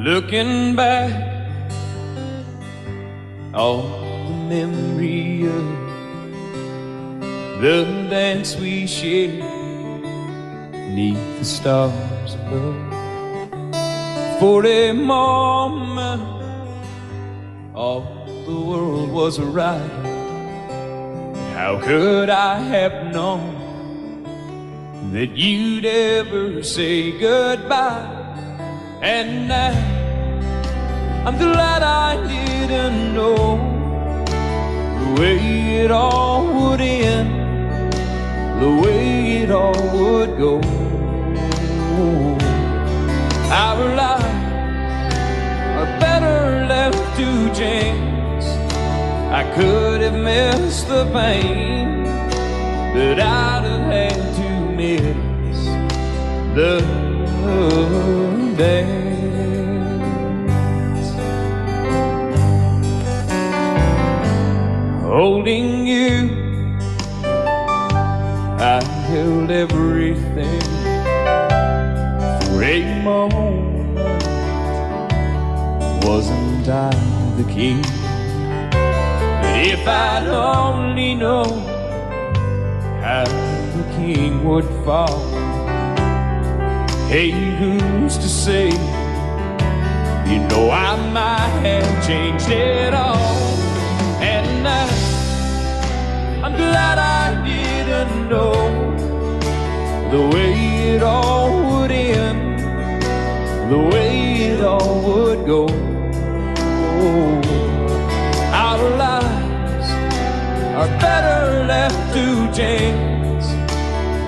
Looking back, all the memory of the dance we shared neath the stars above. For a moment, all the world was right. How could I have known that you'd ever say goodbye? And now I'm glad I didn't know the way it all would end, the way it all would go. Our lives are better left to chance. I could have missed the pain, but I'd have had to miss the dance. Holding you, I held everything. For a moment, wasn't I the king? But if I'd only known how the king would fall, hey, who's to say? You know I might have changed it all. And now I'm glad I didn't know the way it all would end, the way it all would go. Our lives are better left to chance.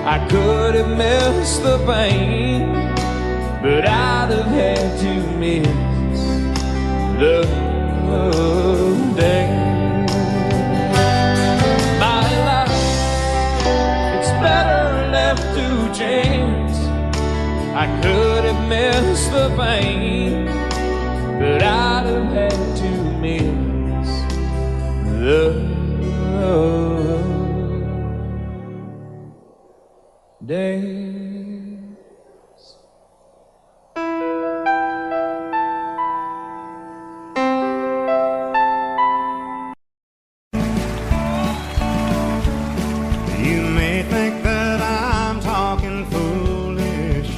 I could have missed the pain, but I'd have had to miss the dance. My life, it's better left to chance. I could have missed the pain, but I'd have had to miss the dance. You may think that I'm talking foolish.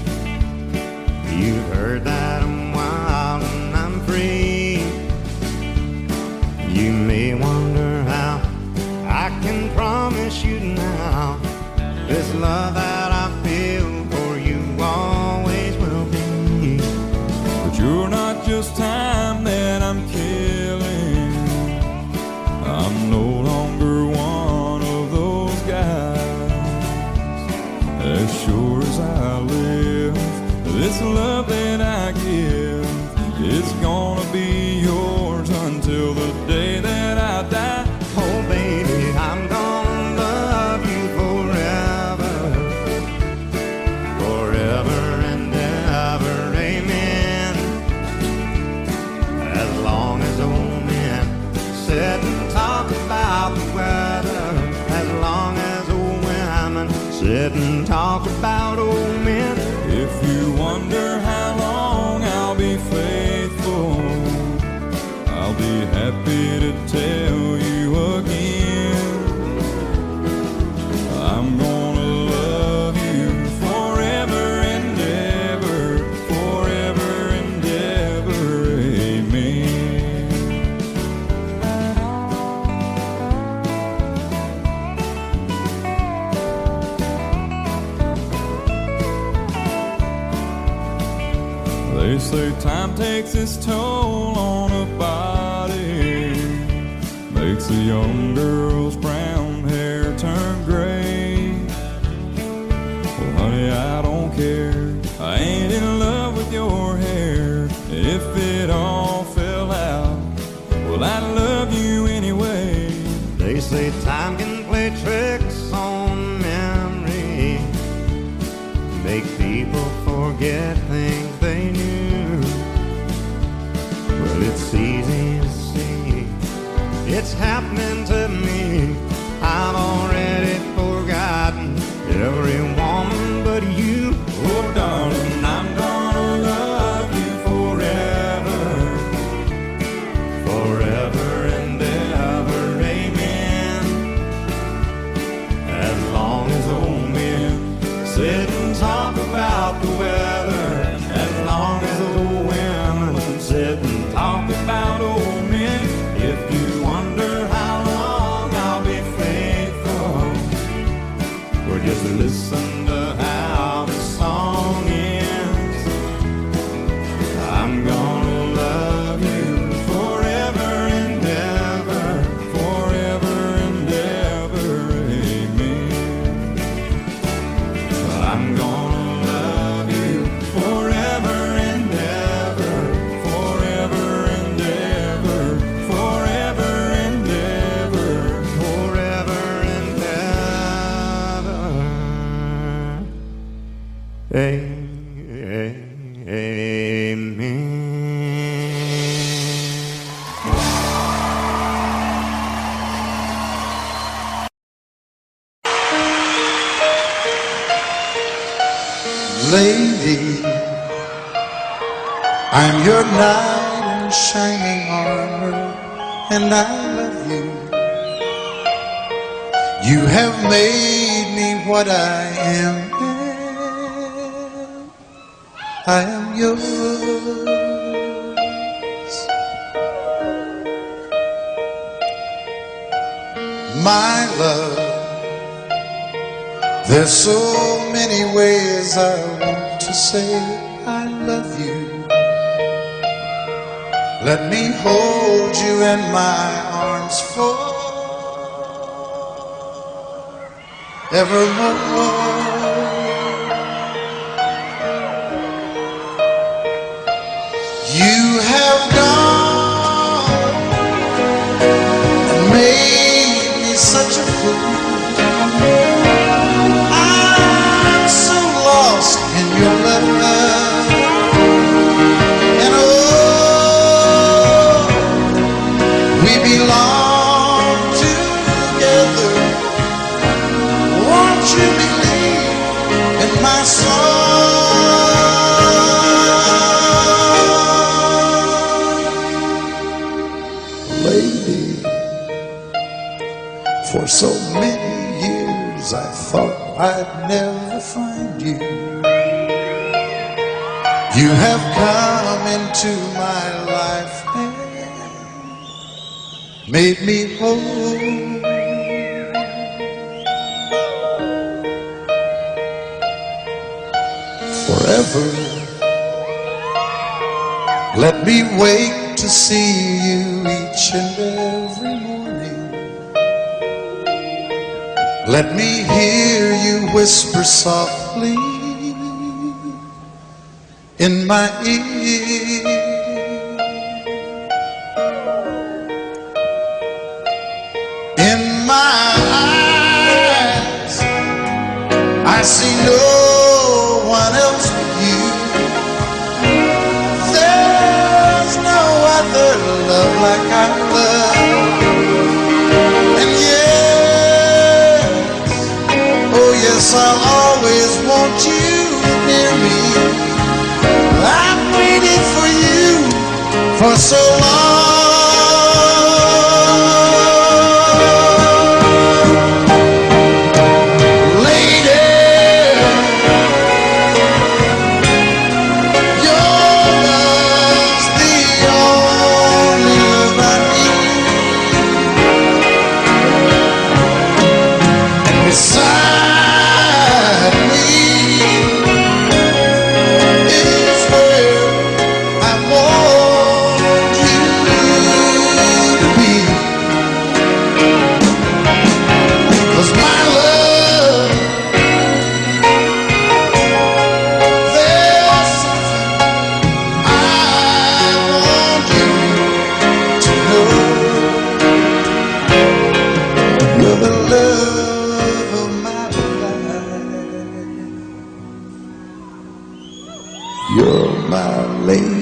You've heard that I'm wild and I'm free. You may wonder how I can promise you now this love that I feel for you always will be. But you're not just time that I'm killing. I'm no longer one of those guys. As sure as I live, this love that I give is gonna be yours until the day that I die. Oh baby, I'm gonna love you forever, forever and ever, amen. As long as old men sit and talk about the weather, as long as old women sit and talk about old men. If you wonder how long I'll be faithful, I'll be happy to tell you again. I'm gonna love you forever and ever, forever and ever, amen. They say time takes its toll on a body, makes a young girl's brown hair turn gray. Well, honey, I don't care. I ain't in love with your hair. If it all fell out, well, I'd love you anyway. They say time can play tricks on memory, make people forget things they knew. Well, it's easy to see, it's happening to me. I've already forgotten every woman but you. Oh, darling, I'm gonna love you forever. Lady, I'm your knight in shining armor, and I love you. You have made me what I am. I am yours. My love, there's so many ways I want to say I love you. Let me hold you in my arms forevermore. You have gone and made me such a fool. I'm so lost in your love, and oh, we belong together. Won't you believe in my song? Lady, for so many years I thought I'd never find you. You have come into my life and made me whole. Forever, let me wake to see you each and every morning. Let me hear you whisper softly in my ear. In my eyes, I see no one else but you. There's no other love like I love. And yes, oh yes, I'll always want you near me. I've waited for you for so long. You're my lady.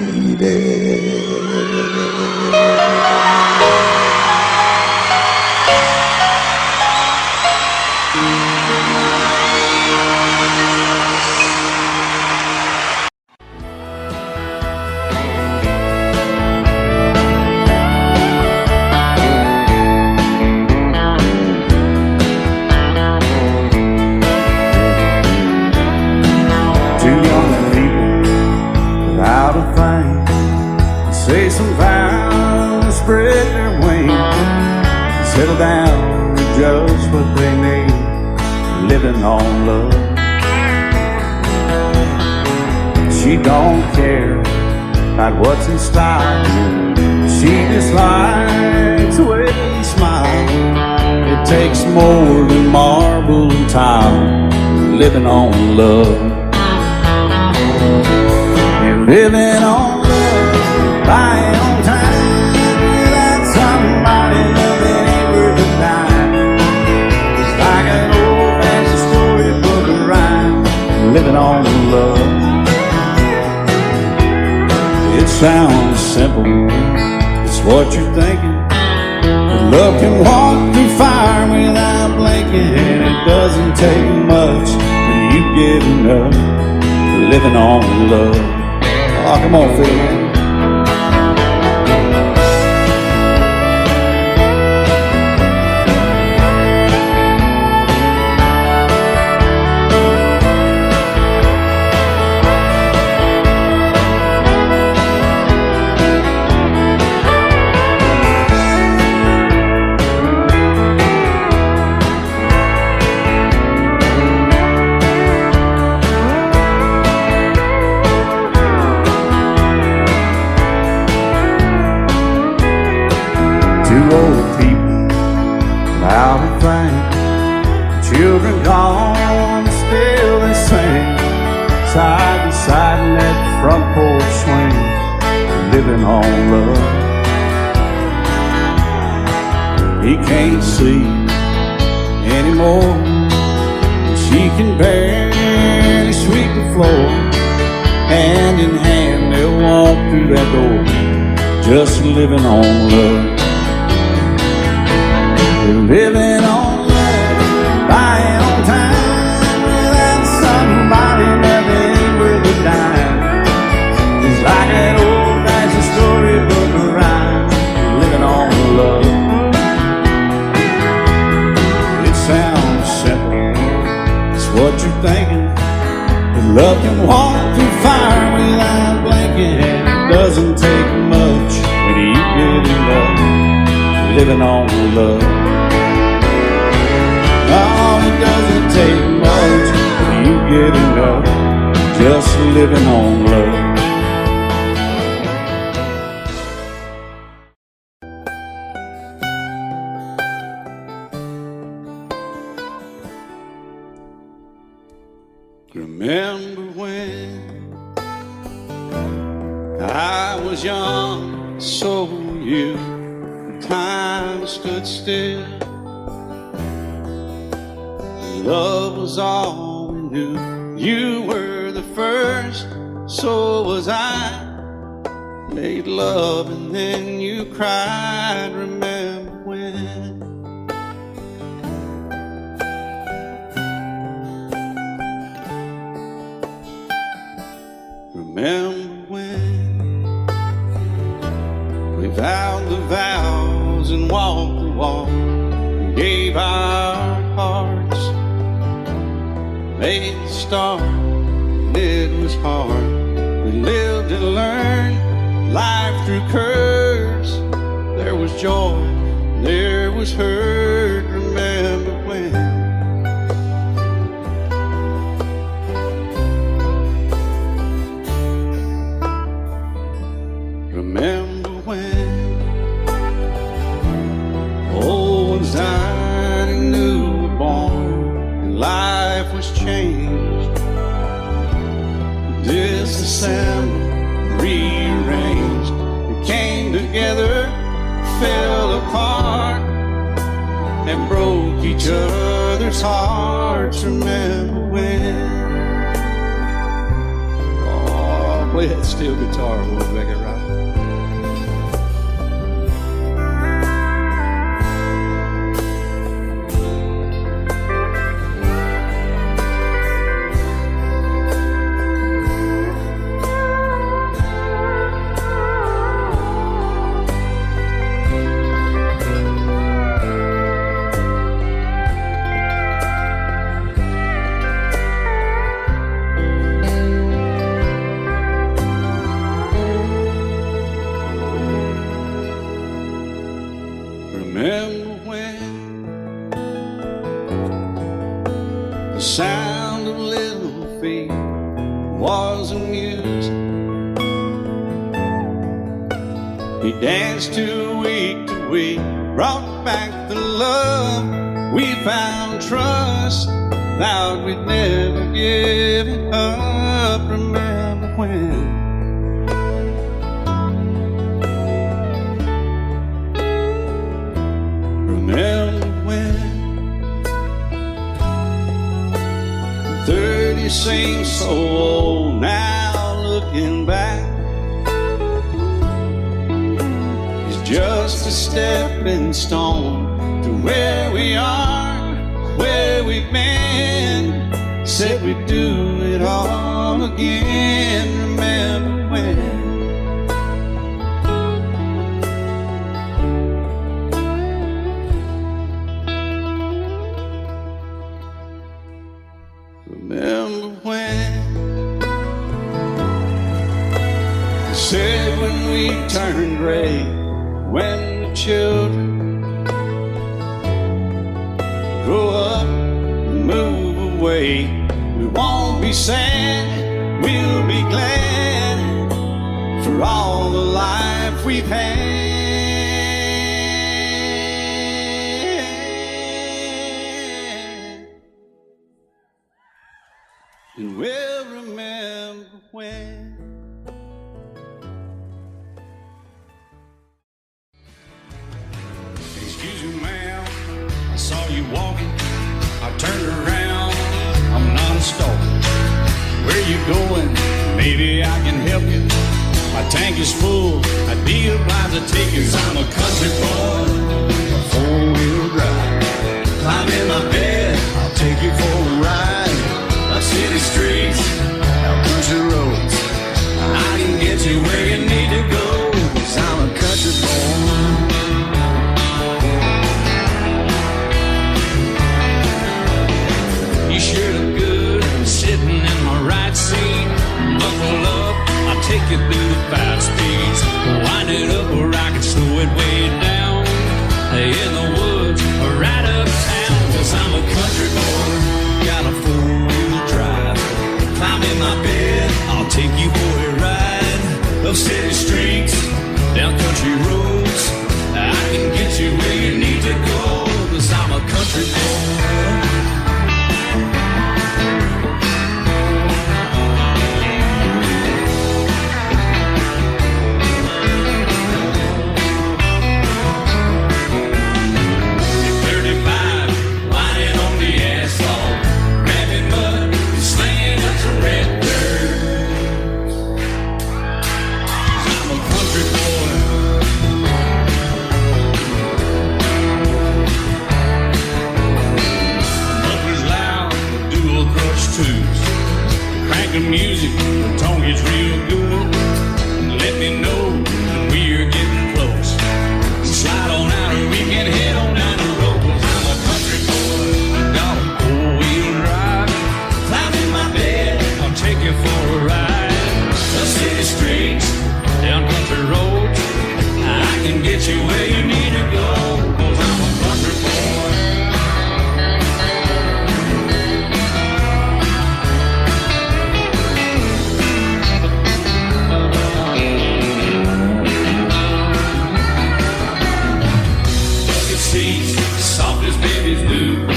Say some vows, spread their wings, settle down to just what they need, living on love. She don't care about what's in style, she just likes the way he smiles. It takes more than marble and tile, living on love. You're living on buying on time, without somebody loving ain't worth a dime. It's like an old-fashioned storybook of rhyme, living on love. sounds simple, it's what you're thinking. But love can walk through fire without blinking. It doesn't take much when you get enough living on love. Oh, come on, Phil, man. Two old people out of fame, children gone, still they sing side by side in that front porch swing, living on love. He can't see anymore, she can barely sweep the floor. Hand in hand they'll walk through that door, just living on love. Living on love, buying on time, without somebody nothing worth a dime. It's like that old-fashioned storybook rhyme, living on love. It sounds simple, it's what you're thinking. But love can walk through fire without blinking. It doesn't take much when you get in love, living on love. Oh, it doesn't take much when you get enough, just living on love. Remember when I was young, so were you. Time stood still. Love was all we knew. You were the first, so was I. Made love and then you cried. Remember when? Remember when we vowed the vows and walked the walk, and gave our hearts, made the start, and it was hard. We lived and learned life through curves. There was joy, there was hurt. Remember when? Remember when old ones died and new were born, and life was changed, disassembled, rearranged. We came together, fell apart, and broke each other's hearts. Remember when? Oh, play that steel guitar, we'll make it right. Remember when the sound of little feet was amusing? He danced to week, brought back the love. We found trust, vowed we'd never give it up. Remember when? Remember when 30 seems so old now, looking back. just a stepping stone to where we are, where we've been. Said we'd do it all again. Remember when? Remember when? Said when we turn gray, when the children grow up and move away, we won't be sad, we'll be glad for all the life we've had. And we'll remember when. Excuse me, ma'am, I saw you walking. I turned around, I'm not a stalker. Where you going? Maybe I can help you. My tank is full, I'd be obliged to take you. 'Cause I'm a country boy, a four-wheel drive. Climb in my bed, I'll take you for a ride. Up city streets, out country roads. I can get you where you need to go. 'Cause I'm a country boy. You sure look good sitting in my right seat. Buckle up, I'll take you through the 5 speeds. Wind it up or I can slow it way down. In the woods or right uptown. 'Cause I'm a country boy, got a four-wheel drive. Climb in my bed, I'll take you for a ride. Up city streets, down country roads. I can get you where you need to go. 'Cause I'm a country boy. Crank the music, the tone gets real good. Let me know when we're getting close. Slide on out or we can head on down the road. 'Cause I'm a country boy, got a four-wheel drive. Climb in my bed, I'll take you for a ride. Up city streets, down country roads. I can get you where you need to go. 'Cause I'm a country boy. Soft as babies do, but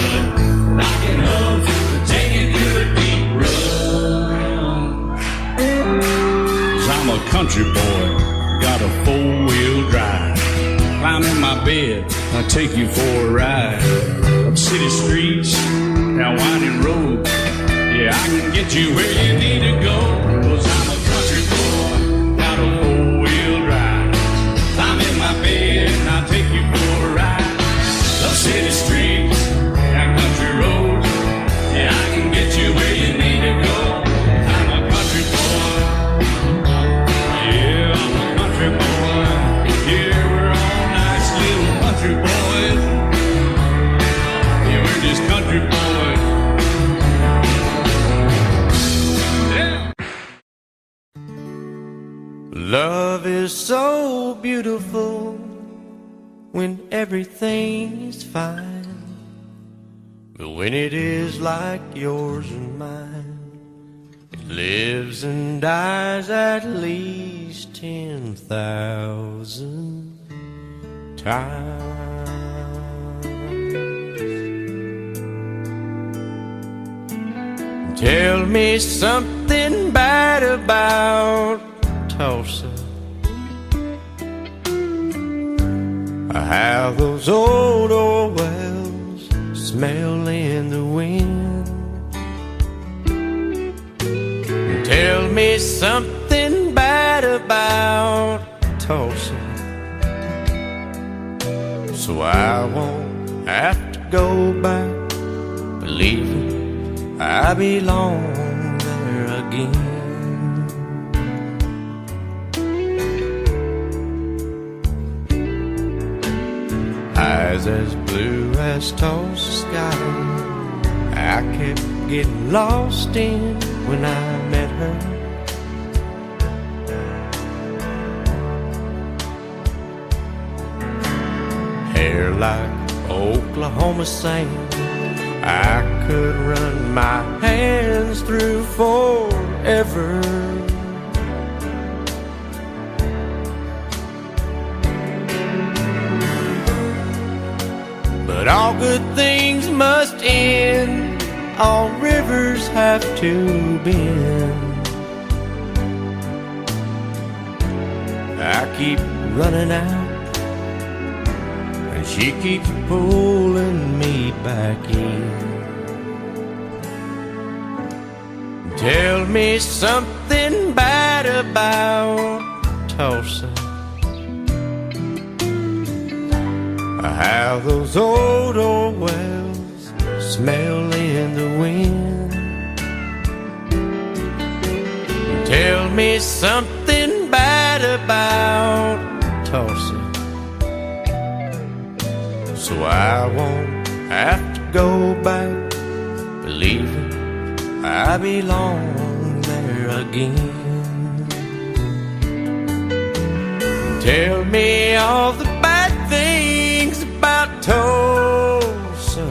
rocking up to take it through the deep run. 'Cause I'm a country boy, got a four-wheel drive. Climb in my bed, I'll take you for a ride. Up city streets, down winding roads. Yeah, I can get you where you need to go. 'Cause I'm a country boy, got a four-wheel drive. Climb in my bed, I'll take you for a ride. Up city streets, down country roads. Yeah, I can get you where you need to go. I'm a country boy. Yeah, I'm a country boy. Yeah, we're all nice little country boys. Yeah, we're just country boys. Yeah. Love is so beautiful when everything is fine, but when it is like yours and mine, it lives and dies at least 10,000 times. Tell me something bad about Tulsa. How those old oil wells smell in the wind. Tell me something bad about Tulsa. so I won't have to go back, believing I belong there again. Eyes as blue as Tulsa sky, I kept getting lost in when I met her. Hair like Oklahoma sand, I could run my hands through forever. But all good things must end, all rivers have to bend. I keep running out, and she keeps pulling me back in. Tell me something bad about Tulsa, how those old wells smell in the wind. Tell me something bad about Tulsa, so I won't have to go back, believing I belong there again. Tell me all the bad things about Tulsa,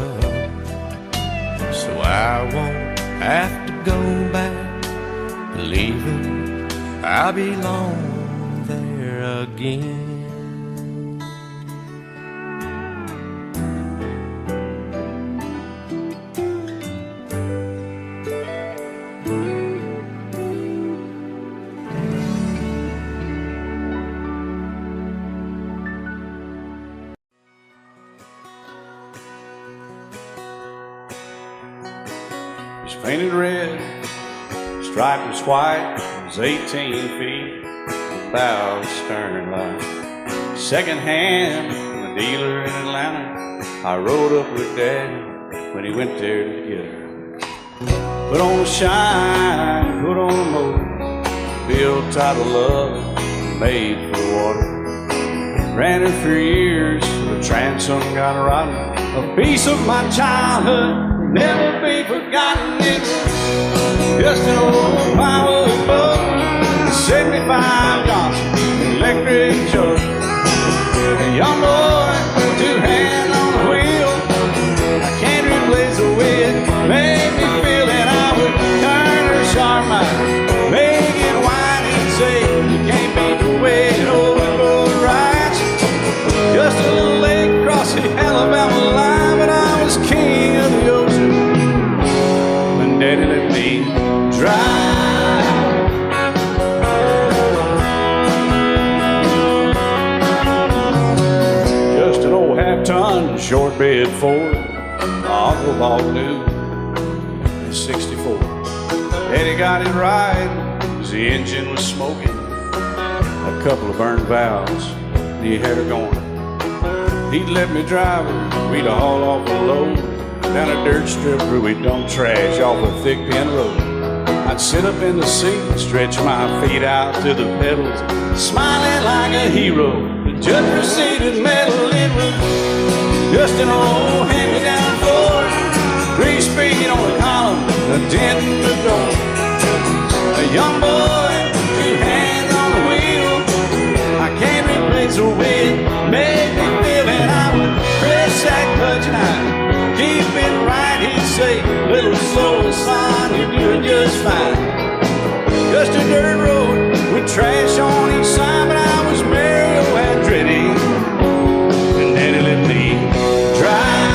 so I won't have to go back, believing I belong there again. Painted red, stripe was white, it was 18 feet, bow stern line. Second hand from a dealer in Atlanta, I rode up with Daddy when he went there to get her. Put on a shine, put on a motor, built out of love, made for the water. Ran her for years, the transom got rotten, a piece of my childhood, never be forgotten. It's just an old power boat, 75 Johnson electric truck. A young boy, two hands on the wheel, I can't replace the way it made me feel. And I would turn her sharp mind, make it whine and say, you can't beat the way an old boat rides. Just a little lake across the Alabama line, but I was king of the ocean when Daddy let me drive. Just an old half-ton short bed Ford, my uncle bought new in '64. Daddy got it right, cause the engine was smoking, a couple of burned valves, he had her going. He'd let me drive her, we'd haul off a load down a dirt strip where we'd dump trash off a thick pin road. I'd sit up in the seat and stretch my feet out to the pedals, smiling like a hero. The judge proceeded metal, it was just an old hand-me-down Ford, three-speed on the column, a dent in the door. A young boy, two hands on the wheel, I can't replace the way it made me feel. And I would press that clutch and I'd keep it right. He'd say, little slow, son, you're doing just fine. Just a dirt road with trash on each side, but I was Mario Andretti, and Daddy let me drive.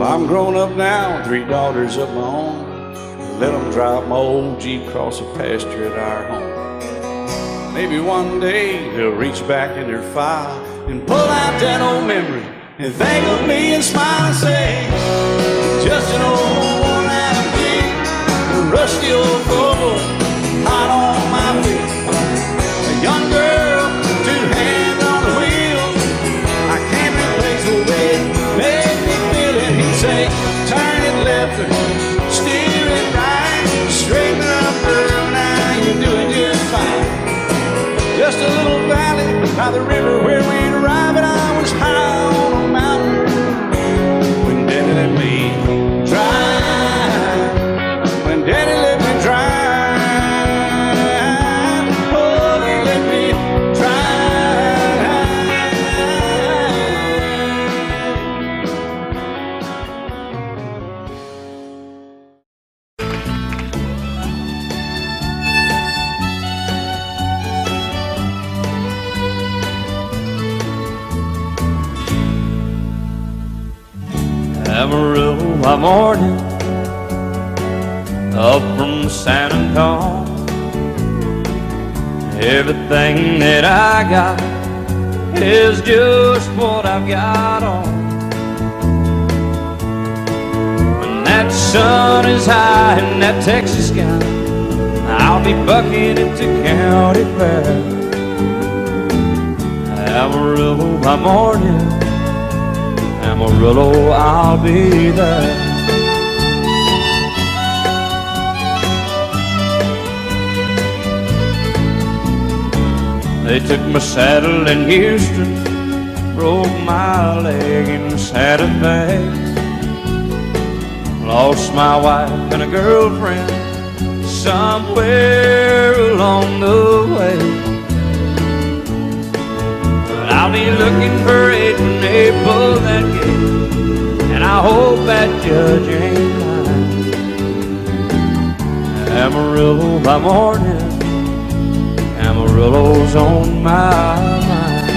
I'm grown up now, 3 daughters of my own. Let them drive my old Jeep across the pasture at our home. Maybe one day they'll reach back in their file and pull out that old memory and think of me and smile and say, just an old worn-out gig, a rusty old floorboard, hot on my feet. A young girl, two hands on the wheel. I can't replace the way it made me feel it. He'd say, turn it left or steer it right, straighten up, girl, now you're doing just fine. Just a little valley by the river where we'd arrive, and I was high on a mountain when Daddy let me drive. When Daddy let me drive, oh, he let me Amarillo by morning, up from San Antonio. Everything that I got is just what I've got on. When that sun is high in that Texas sky, I'll be bucking it to county fair. Amarillo by morning, Amarillo, I'll be there. They took my saddle in Houston, broke my leg in Santa Fe. Lost my wife and a girlfriend somewhere along the way. I'll be looking for it when they pull that gate, and I hope that judge ain't lying. Amarillo by morning, Amarillo's on my mind.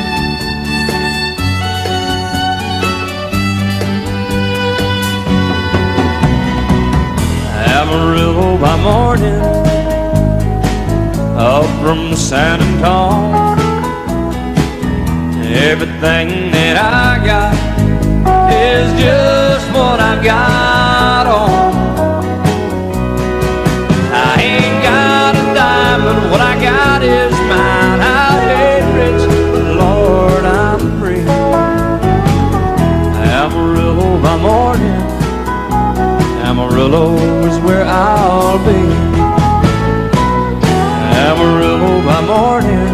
Amarillo by morning, up from San Antonio. Everything that I got is just what I've got on. I ain't got a dime, but what I got is mine. I ain't rich, but Lord, I'm free. Amarillo by morning, Amarillo is where I'll be. Amarillo by morning,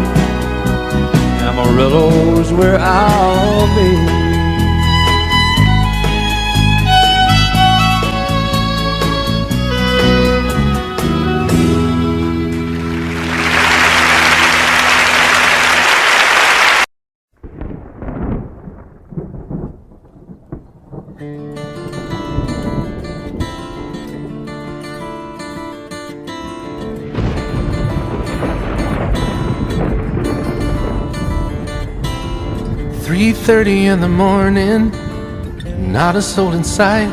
Amarillo's where I'll be. "3:30 in the morning, not a soul in sight.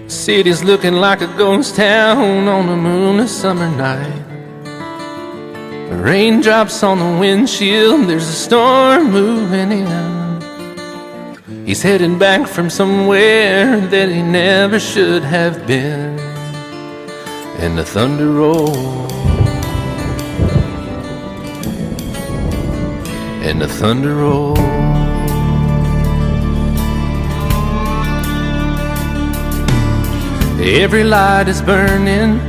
City's looking like a ghost town on a moonless summer night. Raindrops on the windshield, there's a storm moving in. He's heading back from somewhere that he never should have been. And the thunder rolls, and the thunder rolls. Every light is burning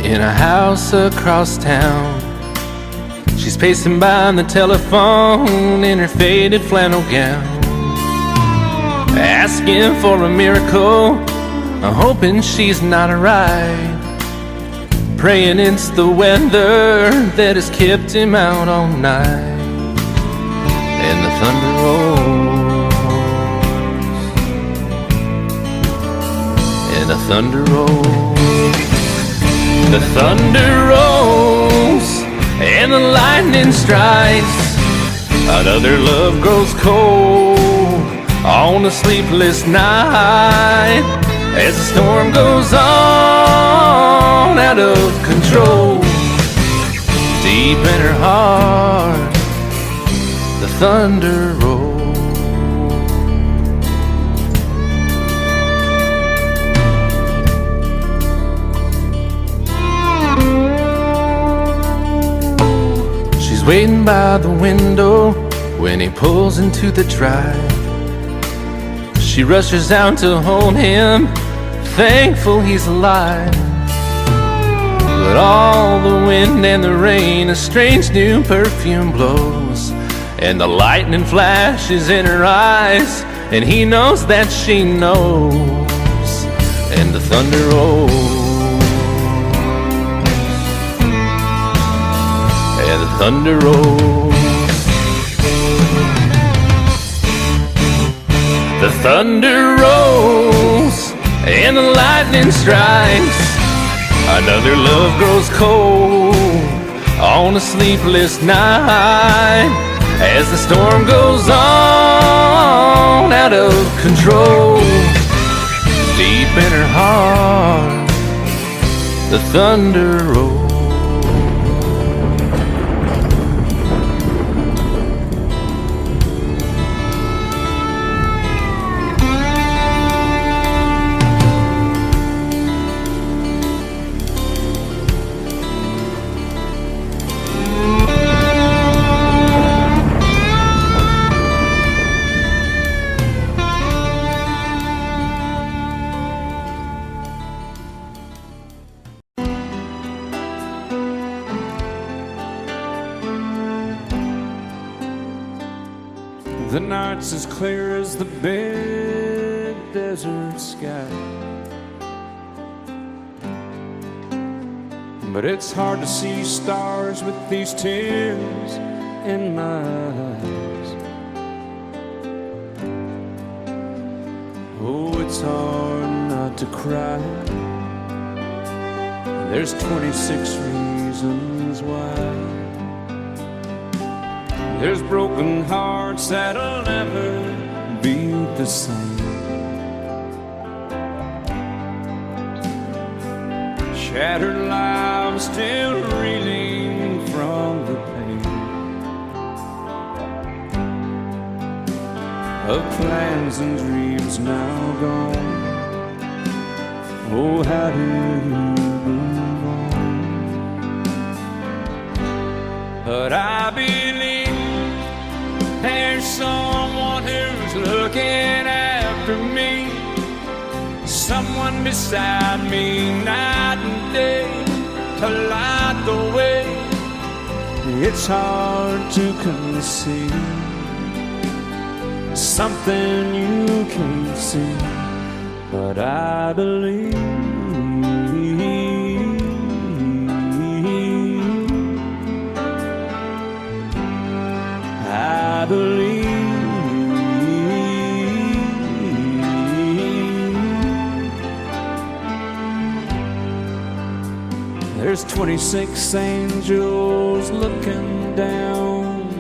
in a house across town. She's pacing by the telephone in her faded flannel gown, asking for a miracle, hoping she's not right, praying it's the weather that has kept him out all night. And the thunder rolls, and the thunder rolls. The thunder rolls, and the lightning strikes. Another love grows cold on a sleepless night, as the storm goes on out of control. Deep in her heart, the thunder rolls. She's waiting by the window when he pulls into the drive. She rushes out to hold him, thankful he's alive. But all the wind and the rain, a strange new perfume blows, and the lightning flashes in her eyes, and he knows that she knows, and the thunder rolls, and the thunder rolls. The thunder rolls, and the lightning strikes. Another love grows cold on a sleepless night, as the storm goes on out of control. Deep in her heart, the thunder rolls. The night's as clear as the big desert sky, but it's hard to see stars with these tears in my eyes. Oh, it's hard not to cry. There's 26 reasons why. There's broken hearts that'll never be the same. Shattered lives still reeling from the pain of plans and dreams now gone. Oh, how do you move on? But I believe there's someone who's looking after me, someone beside me night and day to light the way. It's hard to conceive something you can't see, but I believe. I believe. There's 26 angels looking down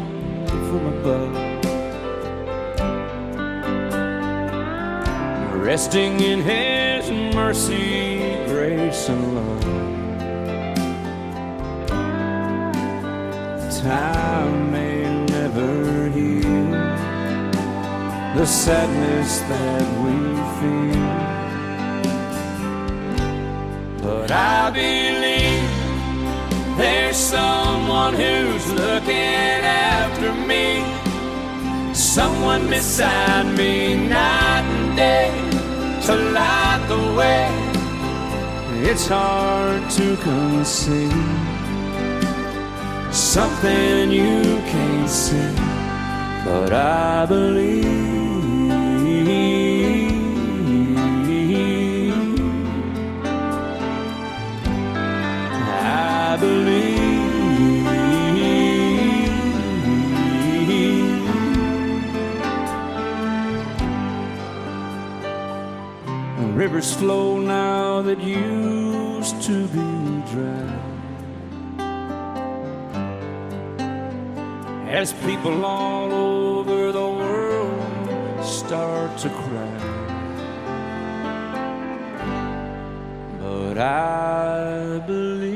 from above, resting in His mercy, grace, and love. Time may never heal the sadness that we feel, but I believe there's someone who's looking after me, someone beside me night and day to light the way. It's hard to conceive something you can't see, but I believe. I believe. Rivers flow now that used to be dry, as people all over the world start to cry. But I believe.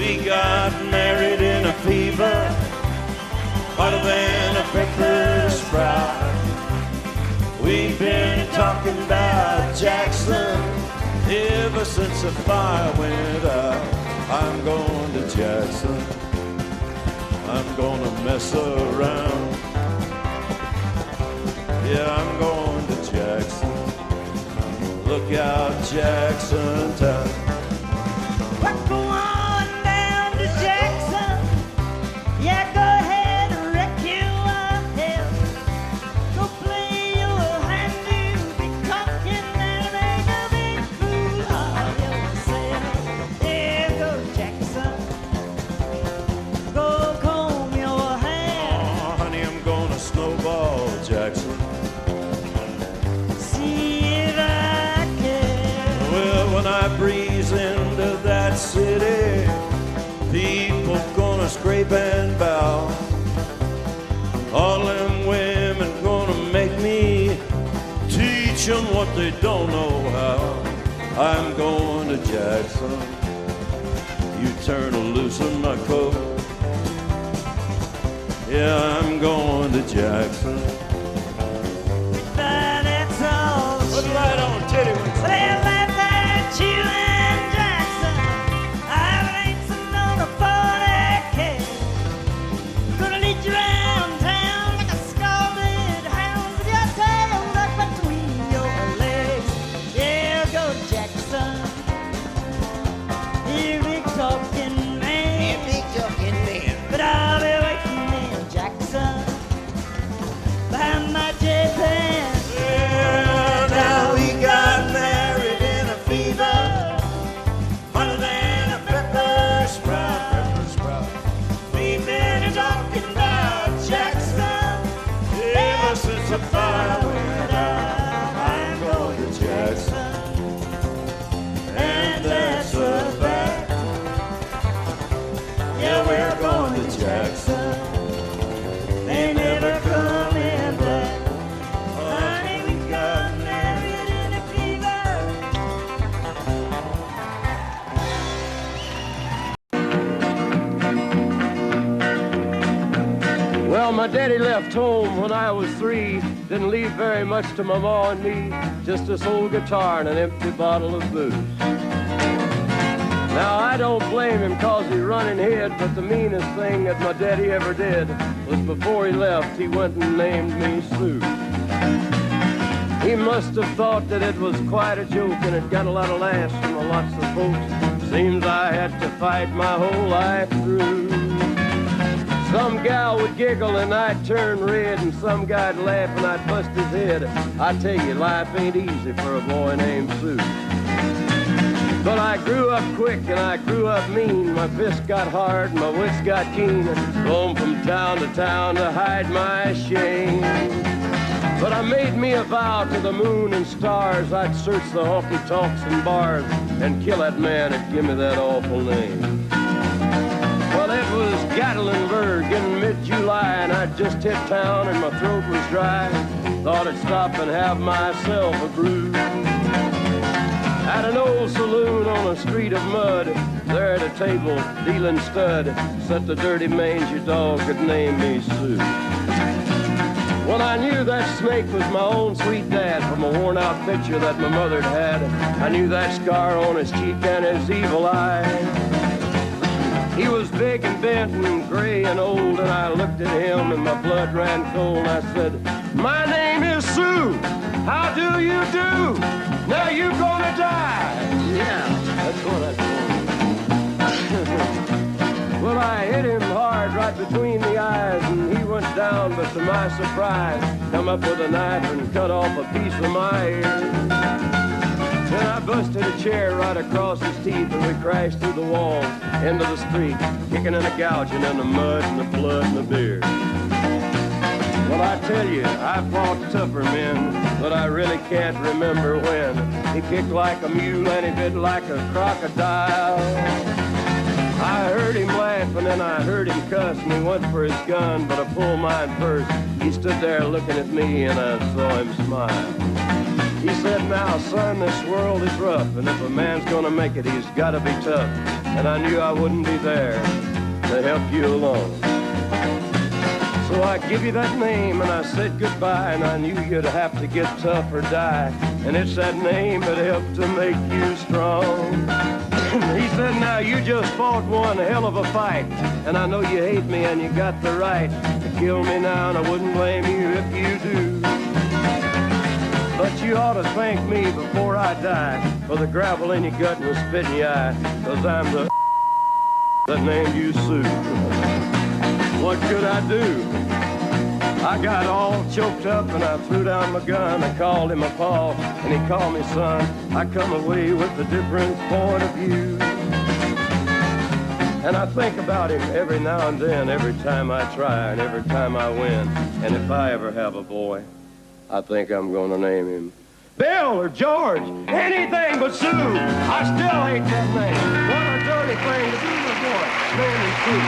We got married in a fever, hotter than a pepper sprout. We've been talking about Jackson ever since the fire went out. I'm going to Jackson, I'm gonna mess around. Yeah, I'm going to Jackson. Look out, Jackson Town. We're going down to Jackson. Yeah, go ahead and wreck your hell. Go play your hand, you'll be talking and make a big fool of yourself. Yeah, go Jackson. Go comb your hair. Oh, honey, I'm gonna snowball Jackson. When I breeze into that city, people gonna scrape and bow. All them women gonna make me teach them what they don't know how. I'm going to Jackson. You turn loose in my coat. Yeah, I'm going to Jackson. That's all. Put it right on, titty wings. You and Jackson, I've racing on a 40K. Gonna lead you around town like a scalded hound with your tail tucked between your legs. Yeah, go Jackson. You big talking man. Yeah, big talking man. But I'll be waiting in Jackson behind my J-Pan. Yeah, now we got married in a fever, hotter than a pepper sprout. We've been talking about Jackson ever since the fire went out. I'm going to Jackson, and that's a fact. Yeah, we're going to Jackson. They never coming back. Honey, we got married in a fever. Well, my daddy left home when I was 3. Didn't leave very much to my ma and me. Just this old guitar and an empty bottle of booze. Now, I don't blame him 'cause he running hid, but the meanest thing that my daddy ever did was before he left, he went and named me Sue. He must have thought that it was quite a joke and it got a lot of laughs from lots of folks. Seems I had to fight my whole life through. Some gal would giggle and I'd turn red, and some guy'd laugh and I'd bust his head. I tell you, life ain't easy for a boy named Sue. But I grew up quick and I grew up mean. My fists got hard and my wits got keen. Roamed from town to hide my shame. But I made me a vow to the moon and stars. I'd search the honky-tonks and bars and kill that man that give me that awful name. Well, it was Gatlinburg in mid-July, and I'd just hit town and my throat was dry. Thought I'd stop and have myself a brew. At an old saloon on a street of mud, there at a table, dealing stud, sat the dirty mangy dog that named me Sue. Well, I knew that snake was my own sweet dad from a worn-out picture that my mother'd had. I knew that scar on his cheek and his evil eye. He was big and bent and gray and old, and I looked at him and my blood ran cold. I said, "My name is Sue. How do you do? Now you gonna die." Yeah, that's what I told him. Well, I hit him hard right between the eyes, and he went down, but to my surprise, come up with a knife and cut off a piece of my ear. Then I busted a chair right across his teeth, and we crashed through the wall into the street, kicking and a gouging in the mud and the blood and the beer. Well, I tell you, I fought tougher men, but I really can't remember when. He kicked like a mule and he bit like a crocodile. I heard him laugh and then I heard him cuss, and he went for his gun, but I pulled mine first. He stood there looking at me and I saw him smile. He said, now, son, this world is rough, and if a man's gonna make it, he's gotta be tough. And I knew I wouldn't be there to help you along. So I give you that name, and I said goodbye, and I knew you'd have to get tough or die. And it's that name that helped to make you strong. He said, now, you just fought one hell of a fight, and I know you hate me, and you got the right to kill me now, and I wouldn't blame you if you do. But you ought to thank me before I die for the gravel in your gut and the spit in your eye, 'cause I'm the that named you Sue. What could I do? I got all choked up and I threw down my gun. I called him a paw and he called me son. I come away with a different point of view. And I think about him every now and then, every time I try and every time I win. And if I ever have a boy, I think I'm gonna name him Bill or George, anything but Sue. I still hate that name. What a dirty thing to do with a boy. Name is Sue.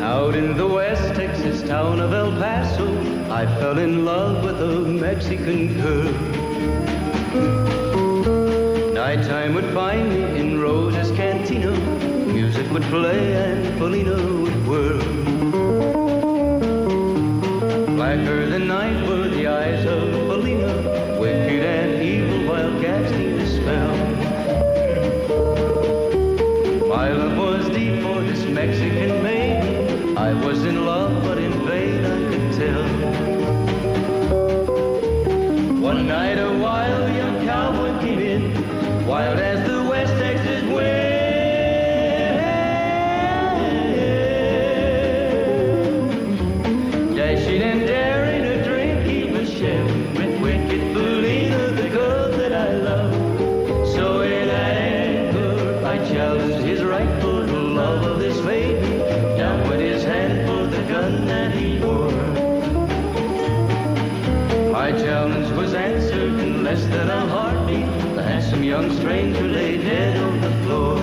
Out in the West Texas town of El Paso, I fell in love with a Mexican girl. Nighttime would find me in Rosa's Cantina. Music would play and Felina would whirl. Blacker than night were the eyes of Felina, wicked and evil while casting a spell. My love was deep for this Mexican maiden. I was in love, but in vain I could tell. One night a wild young cowboy came in, wild as the West Texas wind. Dashing and daring a drink he was sharing with wicked Felina, the girl that I love. So in anger I challenged his right for the love of this maiden. Down went his hand for the gun that he wore. My challenge was answered in less than a heartbeat. The handsome young stranger lay dead on the floor.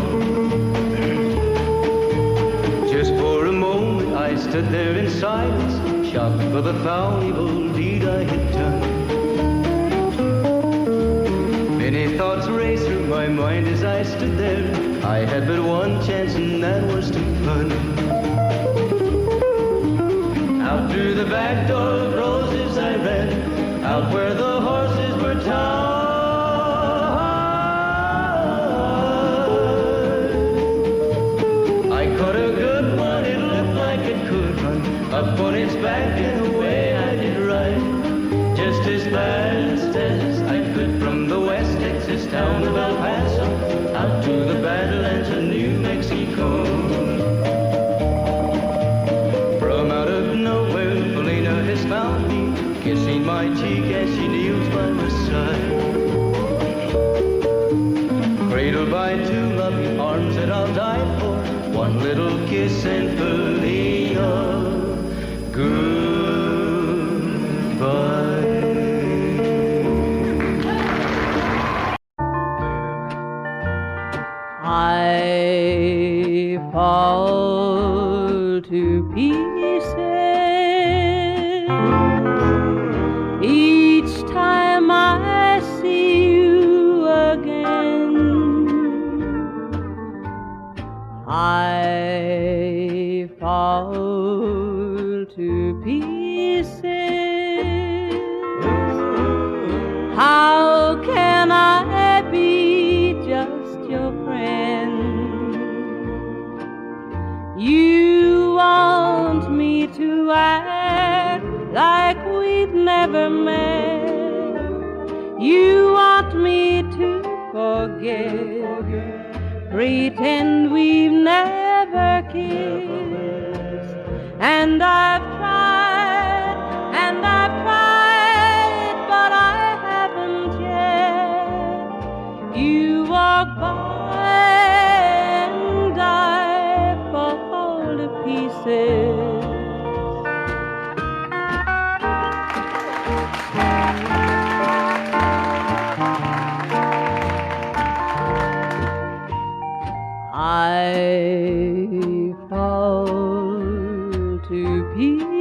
Just for a moment I stood there in silence, shocked for the foul evil deed I had done. Many thoughts raced through my mind as I stood there. I had but one chance and that was to run. Out through the back door of roses I ran, out where the horses were tied. I caught a good one, it looked like it could run, up on its back and away I did ride, just as fast as I could from the West Texas town of El Paso, out to the Badlands of New Mexico. From out of nowhere, Felina has found me, kissing my cheek as she kneels by my side. Cradled by two loving arms that I'll die for, one little kiss and Felina, goodbye. I fall to pieces each time I see you again. I fall to pieces. How can I be just your friend? You want me to act like we've never met. You want me to forget, pretend we've never kissed. And I've tried, but I haven't yet. You walk by and I fall to pieces. I fall to pieces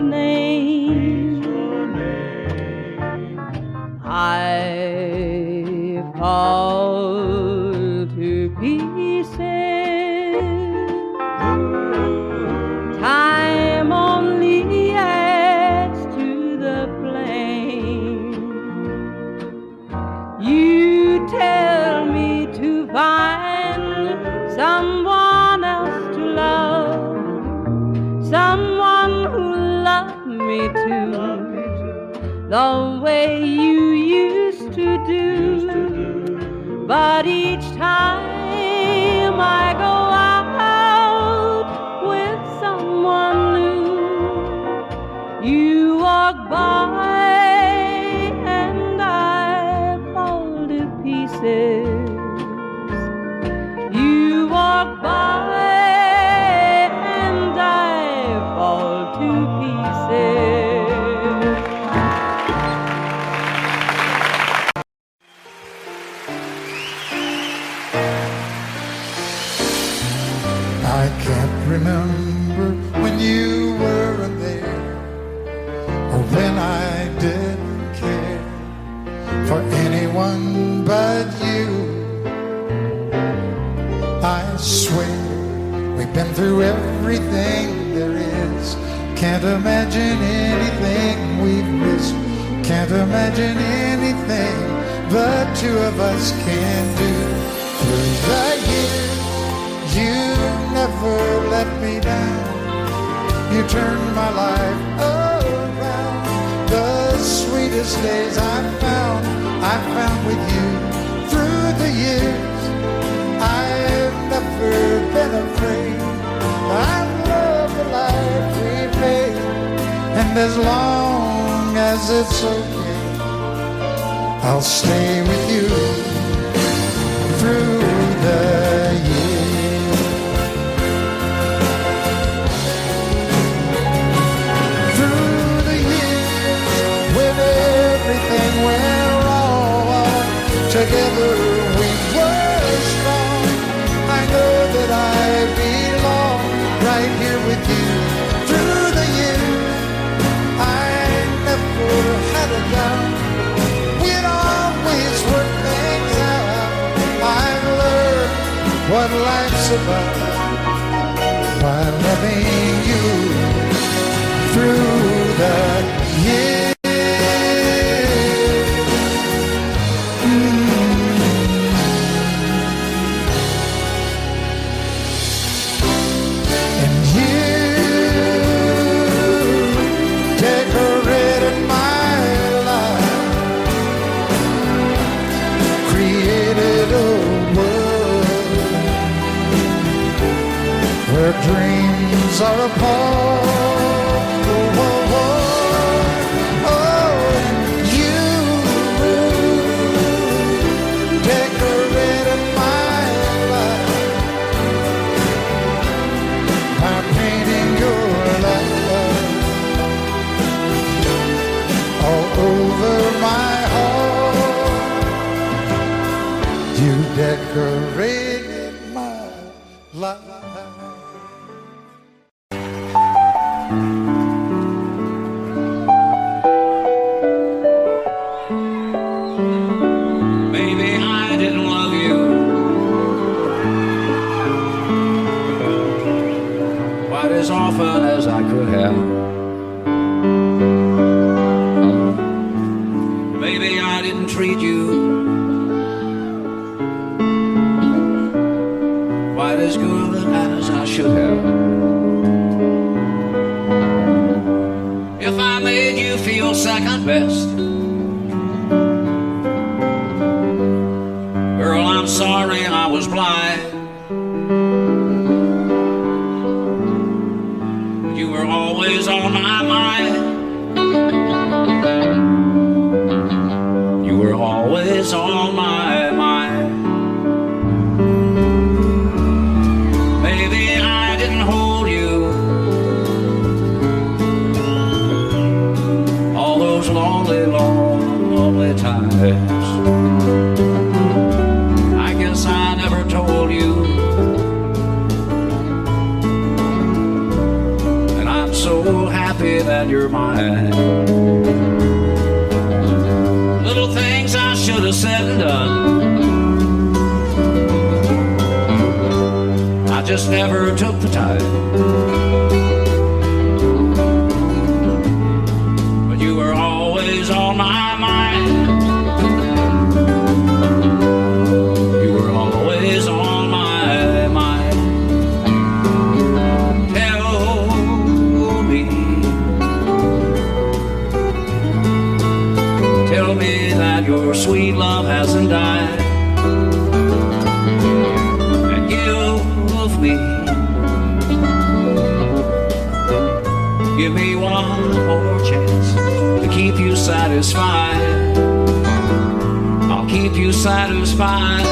name. I fall to pieces. Time only adds to the flame. You tell me to find someone else to love, someone who loved me too, the way you used to do. But each time I go out with someone new, you walk by and I fall to pieces. You walk by and I fall to pieces. I can't remember when you weren't there, or when I didn't care for anyone but you. I swear we've been through everything there is. Can't imagine anything we've missed. Can't imagine anything the two of us can do. Through the years, you never let me down. You turned my life around. The sweetest days I found with you. Through the years, I've never been afraid. I love the life we made, and as long as it's okay, I'll stay with you through the years. Through the years, when everything went wrong, together we were strong. I know that I belong right here with you. Through the years, I never had a doubt. We'd always work things out. I've learned what life's about by loving you through the years. And you decorated my life, created a world where dreams are apart. You decorated my life by painting your love all over my heart. You decorated my life. Maybe I didn't love you quite as often as I could have. Maybe I didn't treat you quite as good as I should have. If I made you feel second best, girl, I'm sorry I was blind. You were always on my mind. You were always on my mind. Maybe I didn't hold you all those lonely, lonely times. I guess I never told you, and I'm so happy that that you're mine. Little things I should have said and done, I just never took the time. But you were always on my mind. You were always on my mind. Tell me that your sweet love hasn't died. And give me one more chance to keep you satisfied. I'll keep you satisfied.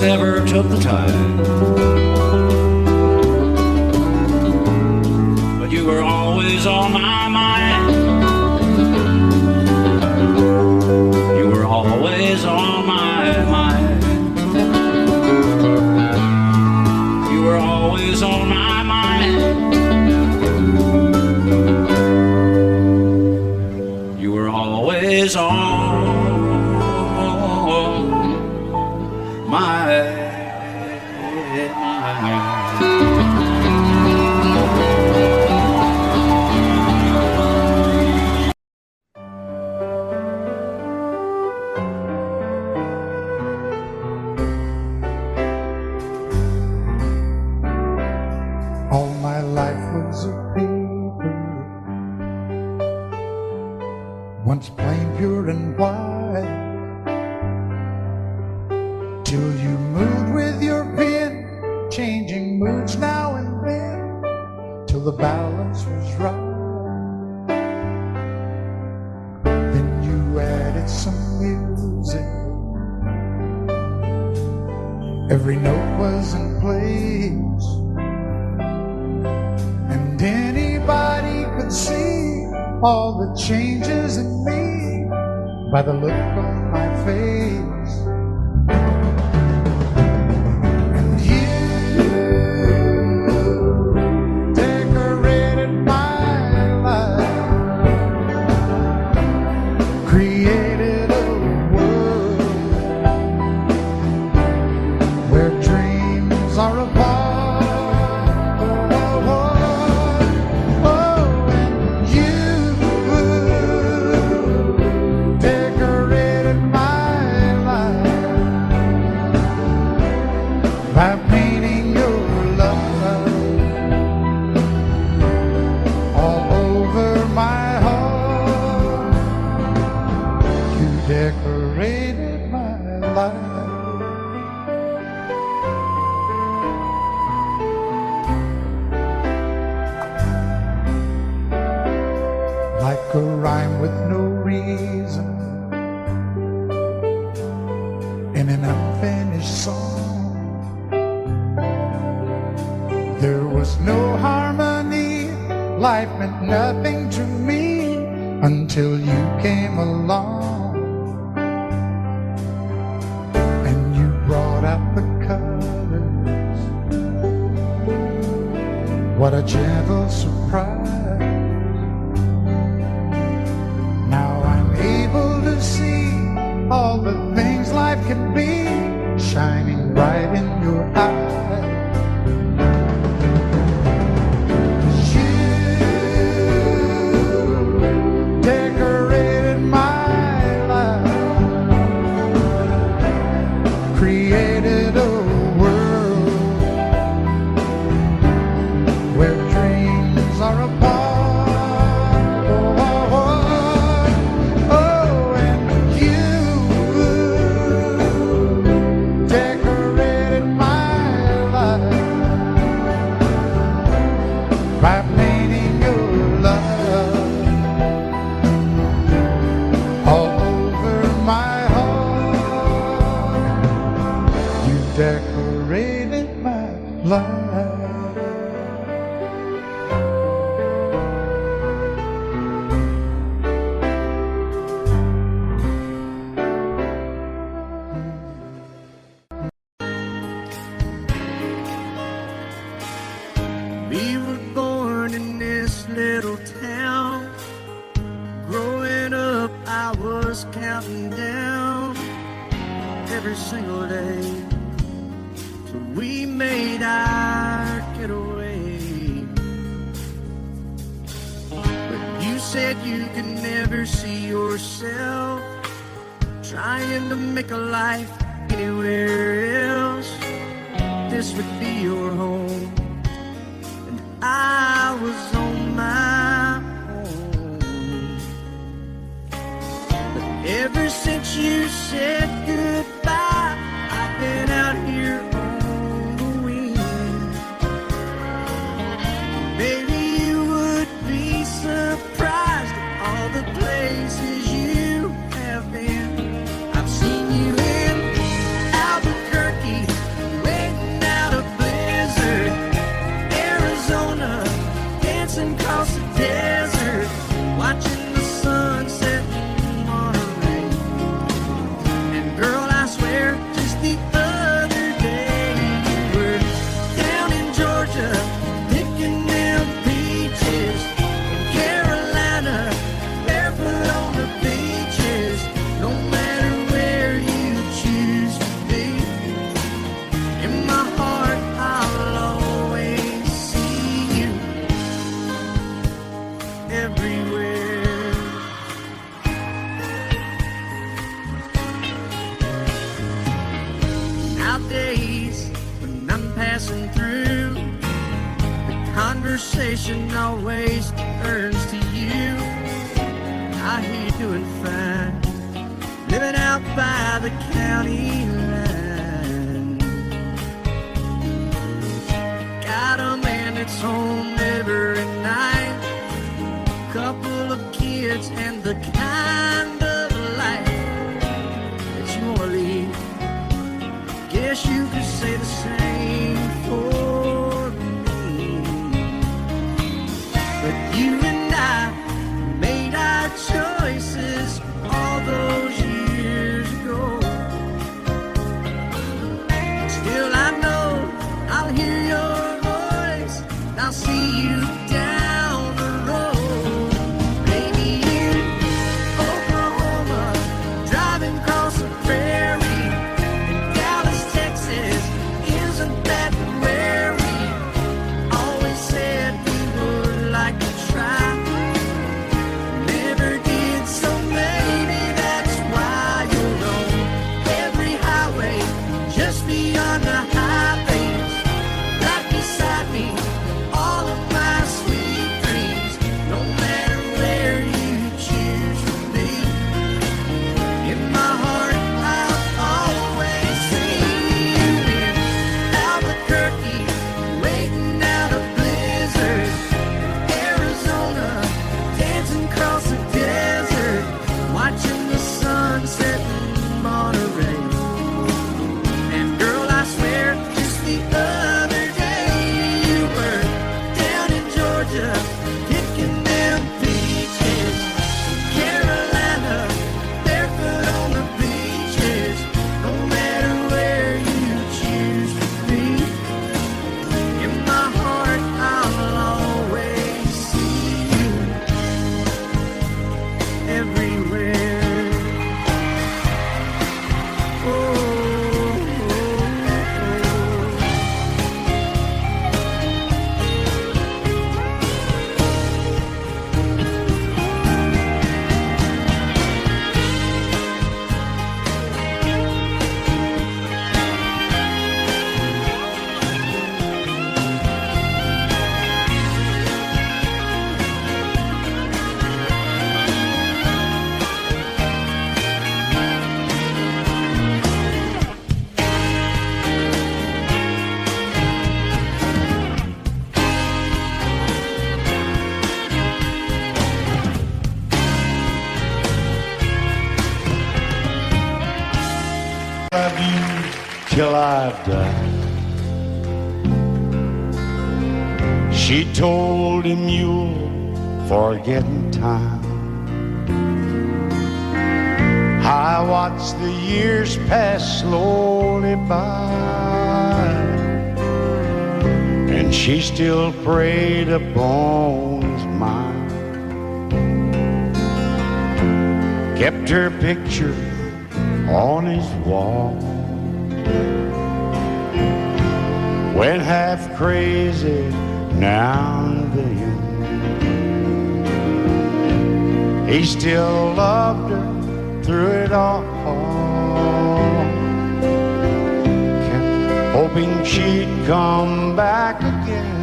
Never took the time, but you were always on my mind. You were always on my mind. You were always on my mind. You were always on All my life was a paper, once plain, pure and white, till you moved with your pen, changing moods now and then, till the balance was right. Then you added some music, every note was in place, and anybody could see all the changes in me by the look on my face. And you decorated my life, created a world where dreams are apart. By painting your love all over my heart, you decorated my life. Like a rhyme with no reason in an unfinished song, there was no harmony, life meant nothing to me until you came along. And you brought out the colors, what a gentle surprise. Now I'm able to see all the things life can be, shining bright in your eyes. Created a world where dreams are apart. Oh, and you decorated my life by painting your love little town. Growing up, I was counting down every single day till we made our getaway. But you said you could never see yourself trying to make a life anywhere else. This would be your home, and I was on my own. But ever since you said goodbye, I've been out here on the wing. Maybe you would be surprised at all the places you have been. I've seen you in Albuquerque, waiting out a blizzard, Arizona, dancing across the desert, watching the sunset in Monterey. And girl, I swear, just the other day you were down in Georgia, picking them peaches, in Carolina, barefoot on the beaches. No matter where you choose to be, in my heart I'll always see you everywhere. Nowadays, when I'm passing through, the conversation always turns to you. I hear you doing fine, living out by the county line. Got a man that's home every night, couple of kids, and the kind of life that you want to lead. Guess you could say the same for me. But you and I made our choices all those years ago. Still I know I'll hear your voice, and I'll see you down the road. Maybe in Oklahoma, driving across the prairie, in Dallas, Texas, isn't that where we always said we would like to try? Never did, so maybe that's why you're on every highway, just beyond the highways, right beside me, all of my sweet dreams. No matter where you choose to be, in my heart I'll always see you in Albuquerque, waiting out a blizzard, Arizona, dancing across the desert, watching the sunset in Monterey. And girl, I swear, just the other day you were down in Georgia, picking them peaches, Carolina, barefoot on the beaches. No matter where you choose to be, in my heart I'll always see you everywhere. Oh, oh, Love you till I die. She told him you'll forget in time. I watched the years pass slowly by, and she still preyed upon his mind. kept her picture on his wall. Went half crazy now and then. He still loved her through it all. Kept hoping she'd come back again.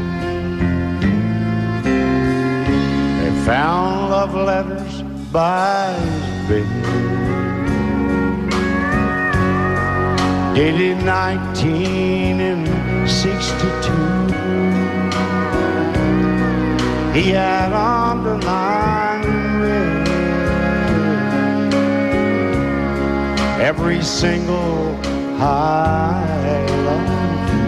They found love letters by his bed, dated 1962. He had underlined red every single I love you.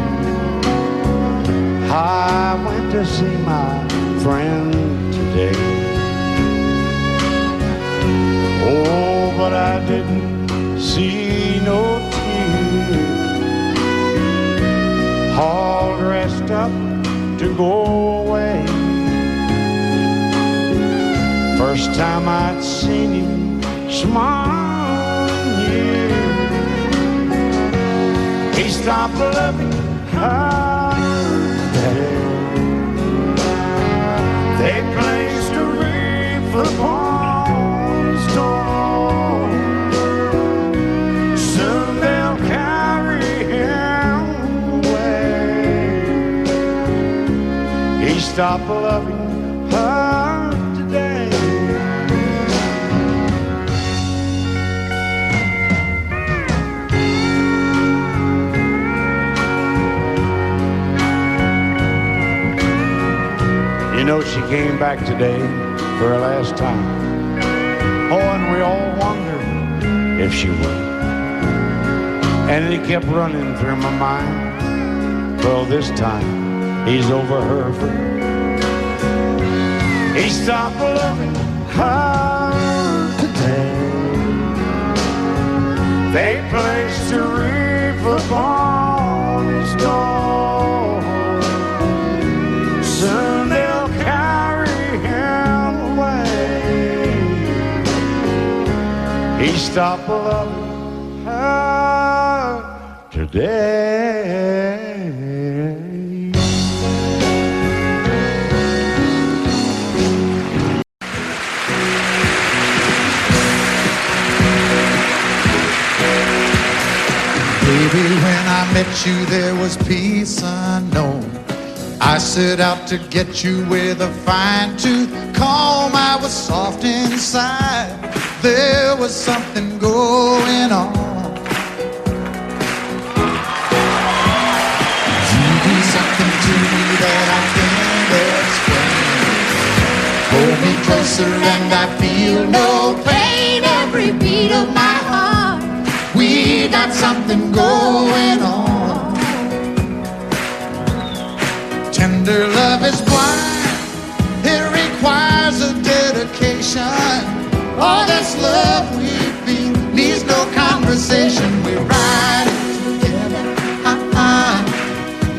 I went to see my friend today. Oh, but I didn't see no tears, all dressed up to go away. First time I'd seen him smile in years. He stopped loving her today. They placed a wreath upon his door. Soon they'll carry him away. He stopped loving her today. You know, she came back today for her last time. Oh, and we all wondered if she would. And it kept running through my mind. Well, this time, he's over her for good. He stopped loving her today. They placed a wreath upon his door. Soon they'll carry him away. He stopped loving her today. Baby, when I met you, there was peace unknown. I set out to get you with a fine-tooth comb. I was soft inside. There was something going on. You do something to me that I can't explain. Hold me closer and I feel no pain. Every beat of my heart, we got something going on. Tender love is blind. It requires a dedication. All this love we feel needs no conversation. We ride it together,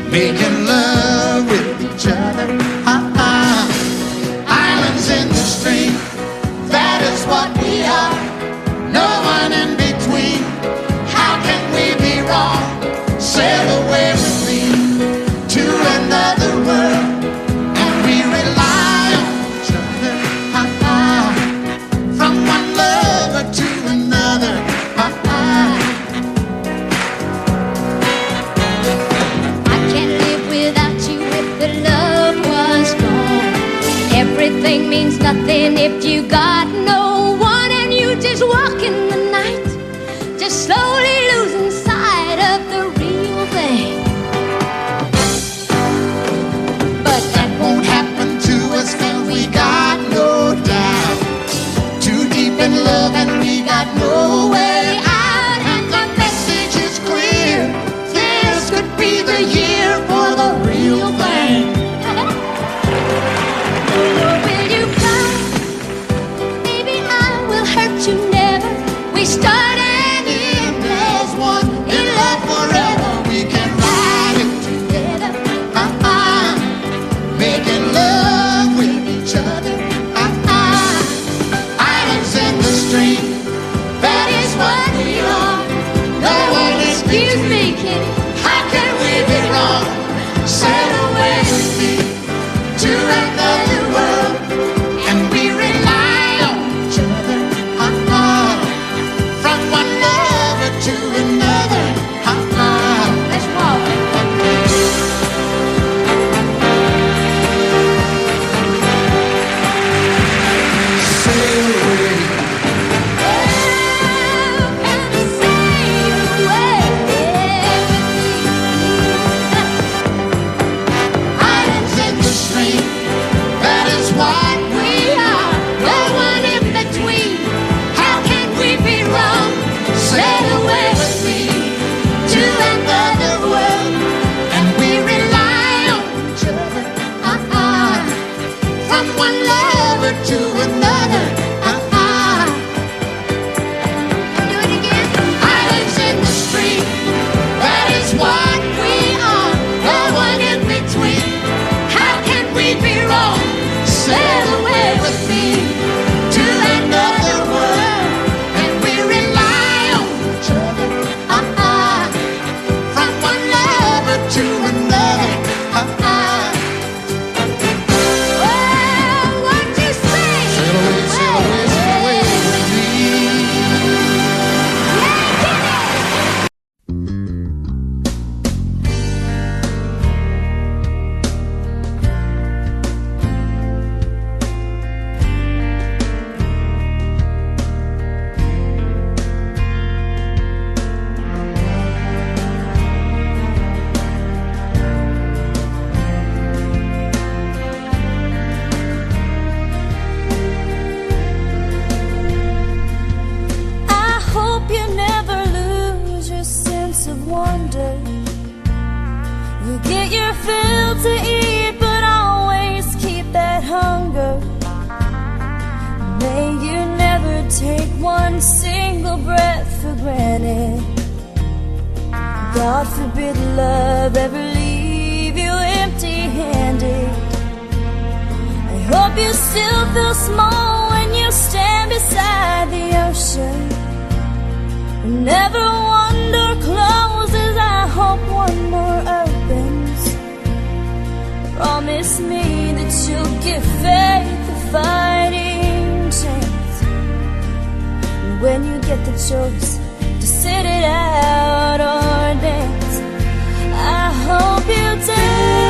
making love with each other, Islands in the stream, that is what we are. No one in between. How can we be wrong? Sail away with me to another world, and we rely on each other, from one lover to another. I can't live without you if the love was gone. Everything means nothing if you got no one, and you just walk in the night, just slowly losing sight of the real thing. But that won't happen to us, and we got no doubt. Too deep in love and we got no way out. And the message is clear. This could be the year for the real thing. Will you cry? Baby, to eat, but always keep that hunger. May you never take one single breath for granted. God forbid love ever leave you empty-handed. I hope you still feel small when you stand beside the ocean. Never one door closes, I hope one more opens. Promise me that you'll give faith a fighting chance. And when you get the choice to sit it out or dance, I hope you dance.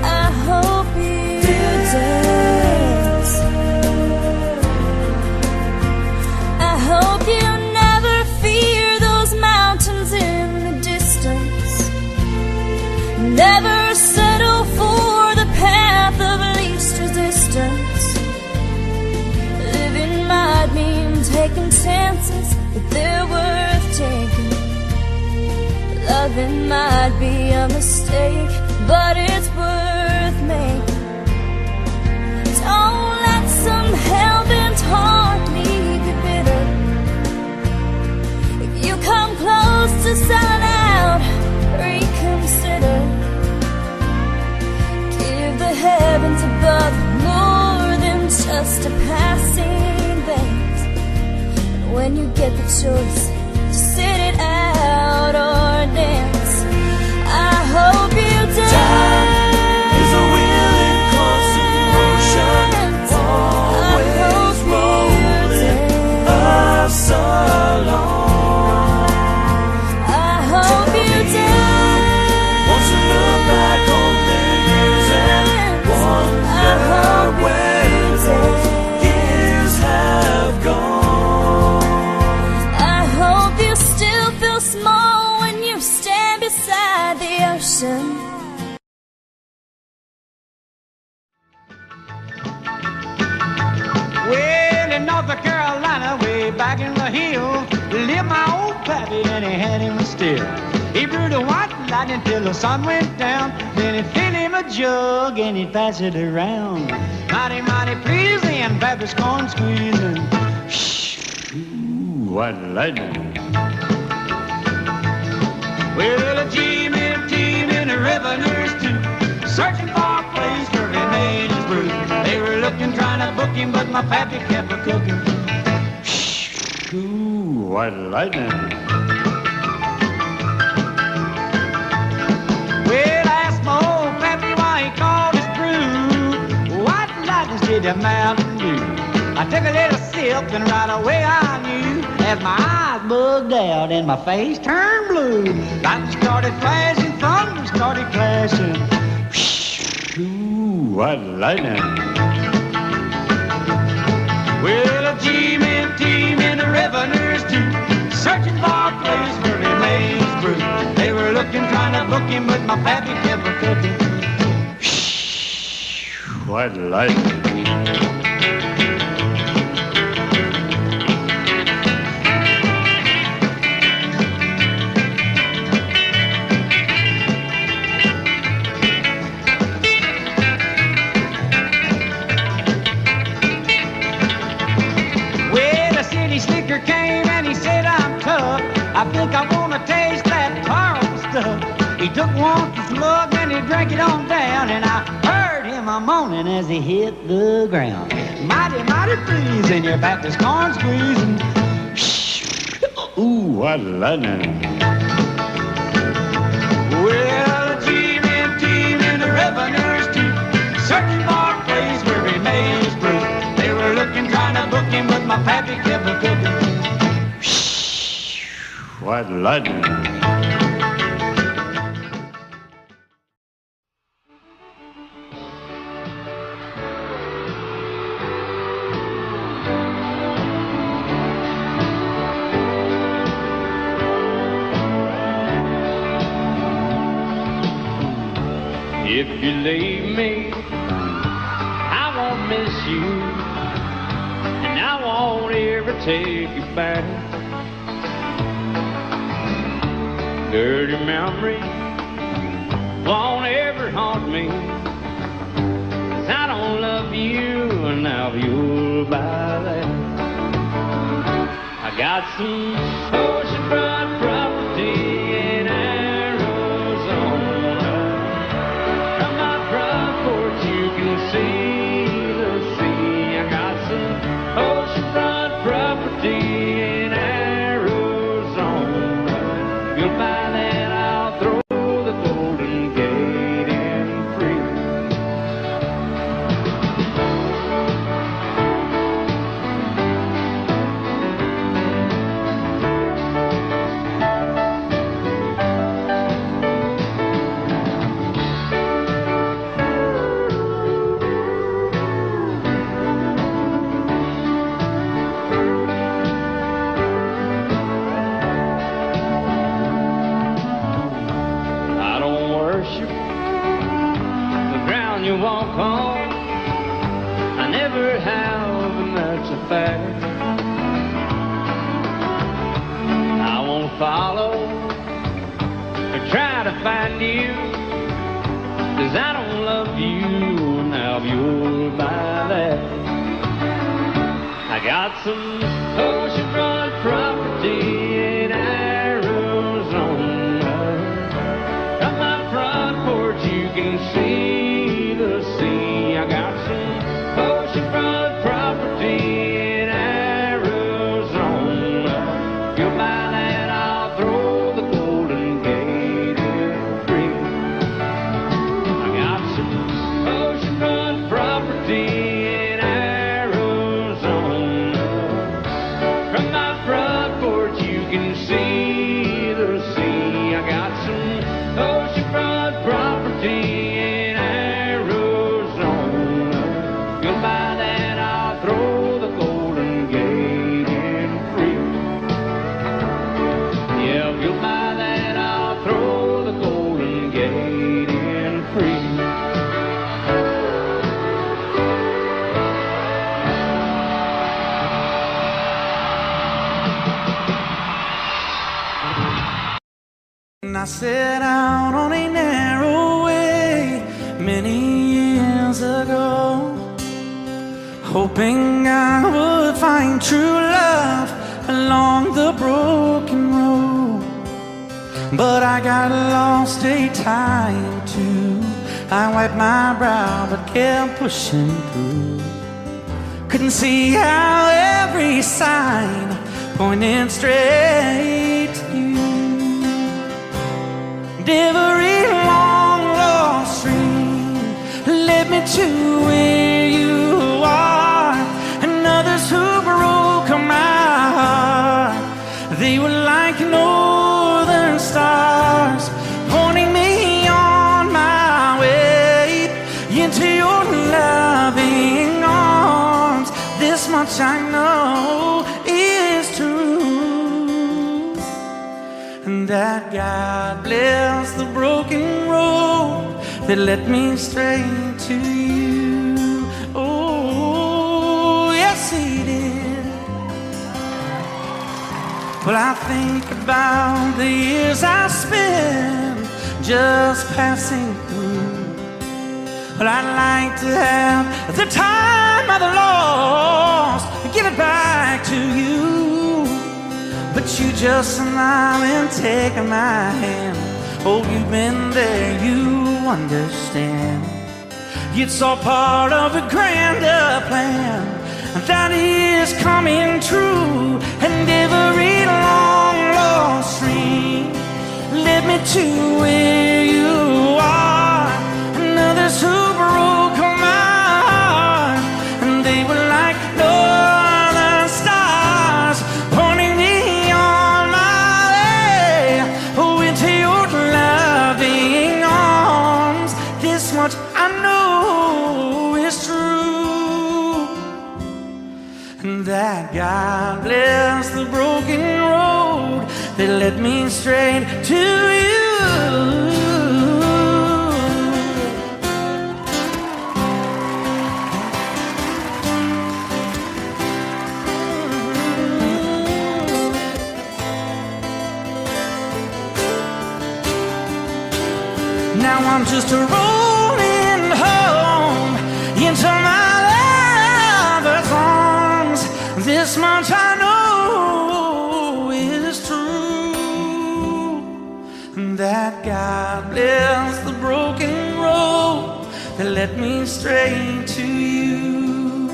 I hope you dance. I hope you never fear those mountains in the distance. Never settle for the path of least resistance. Living might mean taking chances, but they're worth taking. Loving might be a mistake, but it's worth making. Don't let some hell-bent heart leave you bitter. If you come close to selling out, reconsider. Give the heavens above more than just a passing glance. And when you get the choice to sit it out or dance, I hope you dance. Time is a willing constant motion, always rolling us along. I hope you dance. Once you look back on the years and wonder where those years have gone. I hope you still feel small when you stand beside the ocean. Well, in North Carolina, way back in the hills, lived my old pappy, and he had him still. He brewed a white lightning till the sun went down. Then he'd fill him a jug and he'd pass it around. Mighty, mighty pleasing, Baptist corn squeezing. Ooh, white lightning. Well, a team in the revenues too, searching for a place where he made his brew. They were looking, trying to book him, but my pappy kept a cooking. Ooh, white lightning. Well, I asked my old pappy why he called his brew White Lightning's did the Mountain Dew. I took a little sip and right away I knew, as my eyes bugged out and my face turned blue. Lightning started flashing, thunder started clashing. Ooh, white lightning. Well, a team in the revenues too, searching for a place where he made his brew. They were looking, trying to book him, but my pappy kept a cooking. White lightning. Slicker came and he said, I'm tough. I think I want to taste that powerful stuff. He took one slug and he drank it on down, and I heard him a moaning as he hit the ground. Mighty, mighty pleasing, your Baptist corn squeezing. Ooh, white lightning. Well, a team in the revenues too, searching for a place where he made his brew. They were looking, trying to book him, but my pappy kept a cooking. White lightning. If you leave me, I won't miss you, and I won't ever take you back. Girl, your memory won't ever haunt me, 'cause I don't love you, and now you'll buy that. I got some oceanfront property in Arizona. From my front porch you can see the sea. I got some oceanfront property in Arizona. You'll buy that, I'll throw the Golden Gate in free. I don't worship the ground you walk on. I never have, and that's a fact. I won't follow or try to find you, 'cause I don't love you, and now you'll buy that. I got some oceanfront property in Arizona. From my front porch you can see the sea. I got some oceanfront property in Arizona. You'll buy that, I'll throw the Golden Gate in free. I got some oceanfront property in Arizona. From my front porch you can see the sea. I got some oceanfront property in Arizona. You'll buy that, I'll throw the Golden Gate in free. Yeah, if you'll buy that, I'll throw the Golden Gate in free. I set out on a narrow way many years ago, hoping I would find true love along the broken road. But I got lost a time or two. I wiped my brow but kept pushing through. Couldn't see how every sign pointed straight to you. Every long lost stream led me to where you are, and others who broke my heart, they were like northern stars, pointing me on my way into your loving arms. This much I know is true, and that God bless the broken road that led me straight to you. Oh, yes, He did. Well, I think about the years I spent just passing through. Well, I'd like to have the time I've lost, give it back to you. But you just smile and take my hand. Oh, you've been there, you understand. It's all part of a grander plan that is coming true. And every long lost stream led me to where you are, and others who broke my heart, and they were like northern stars, pointing me on my way, oh, into your loving arms. This much I know is true, and that God bless the broken road that led me straight to you. just rolling home into my lover's arms. This much I know is true, that God bless the broken road that led me straight to you,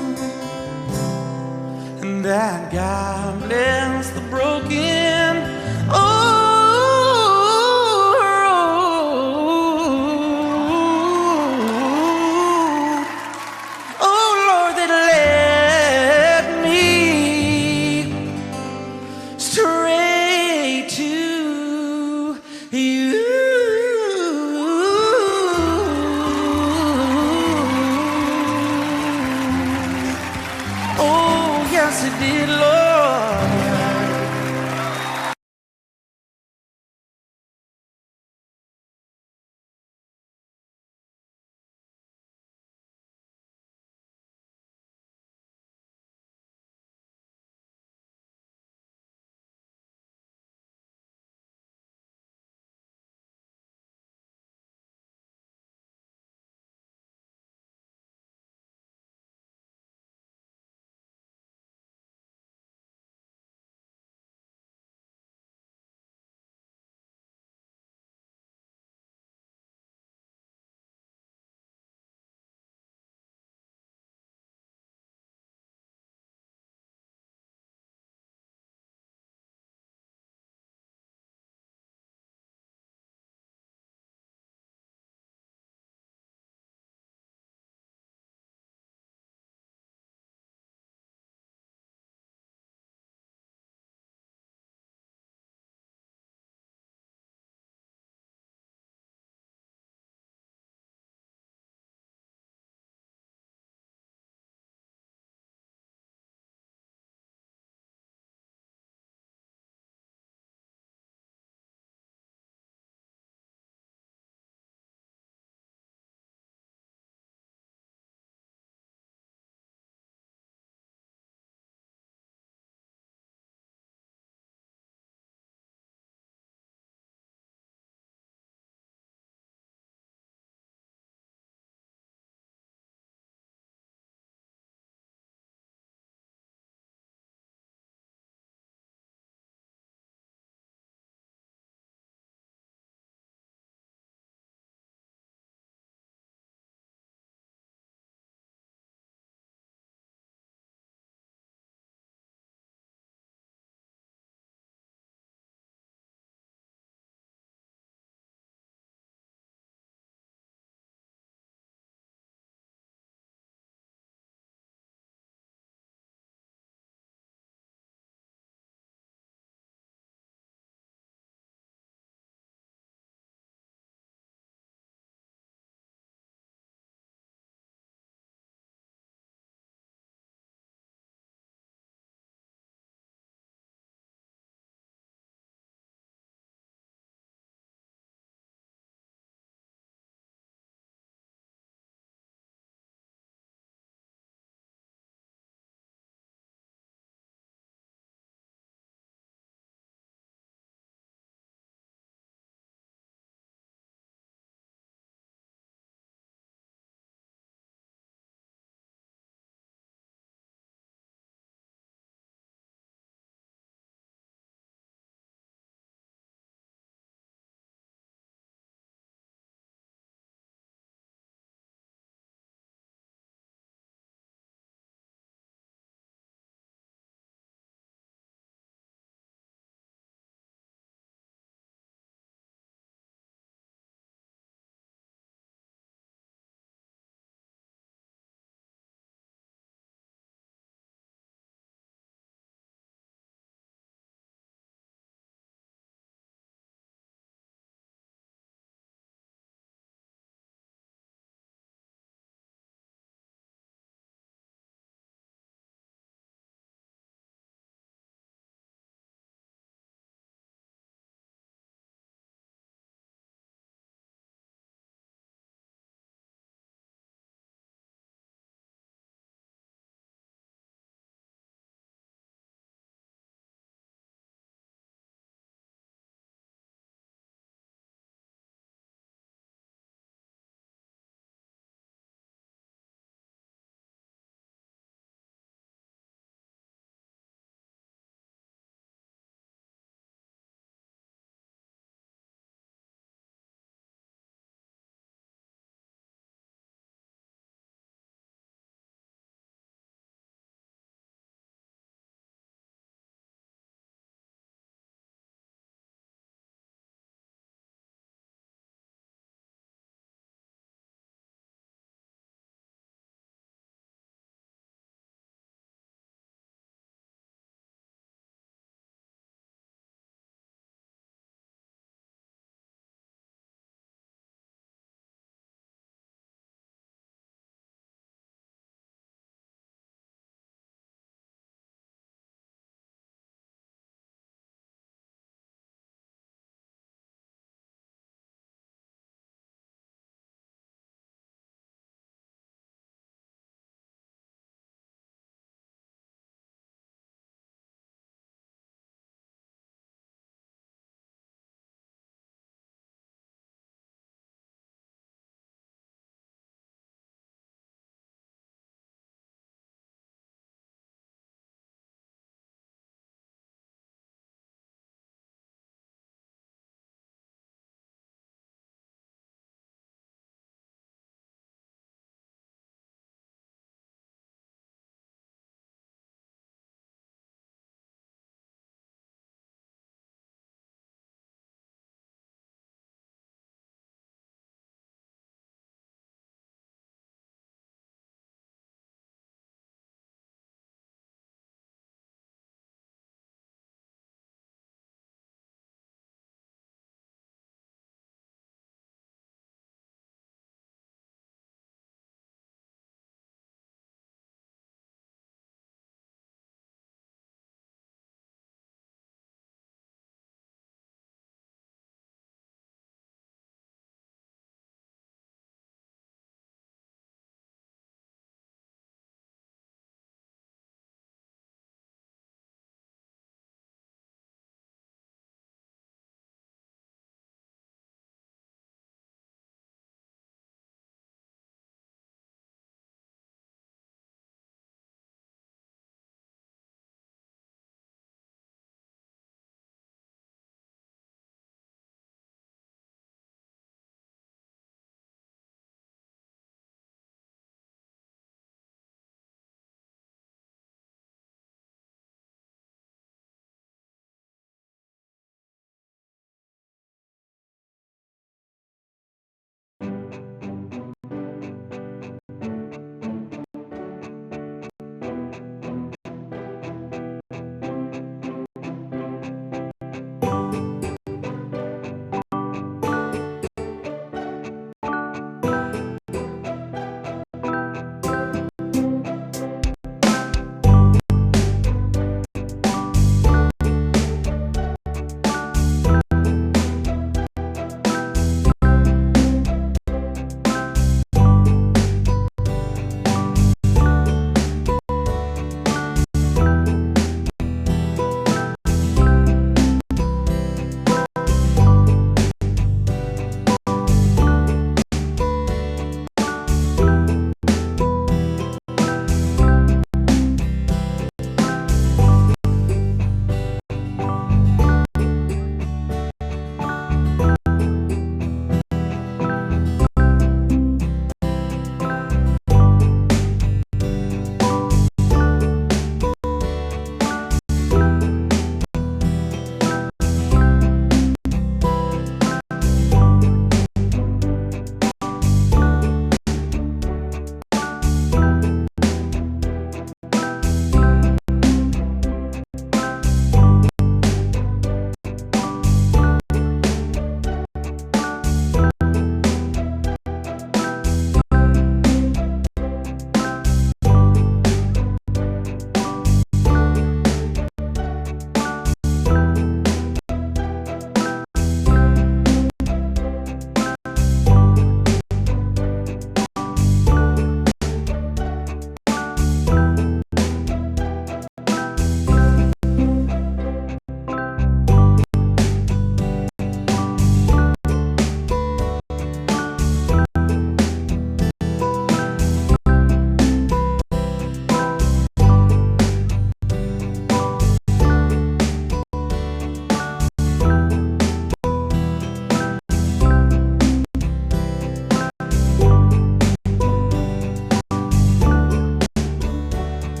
and that God bless the broken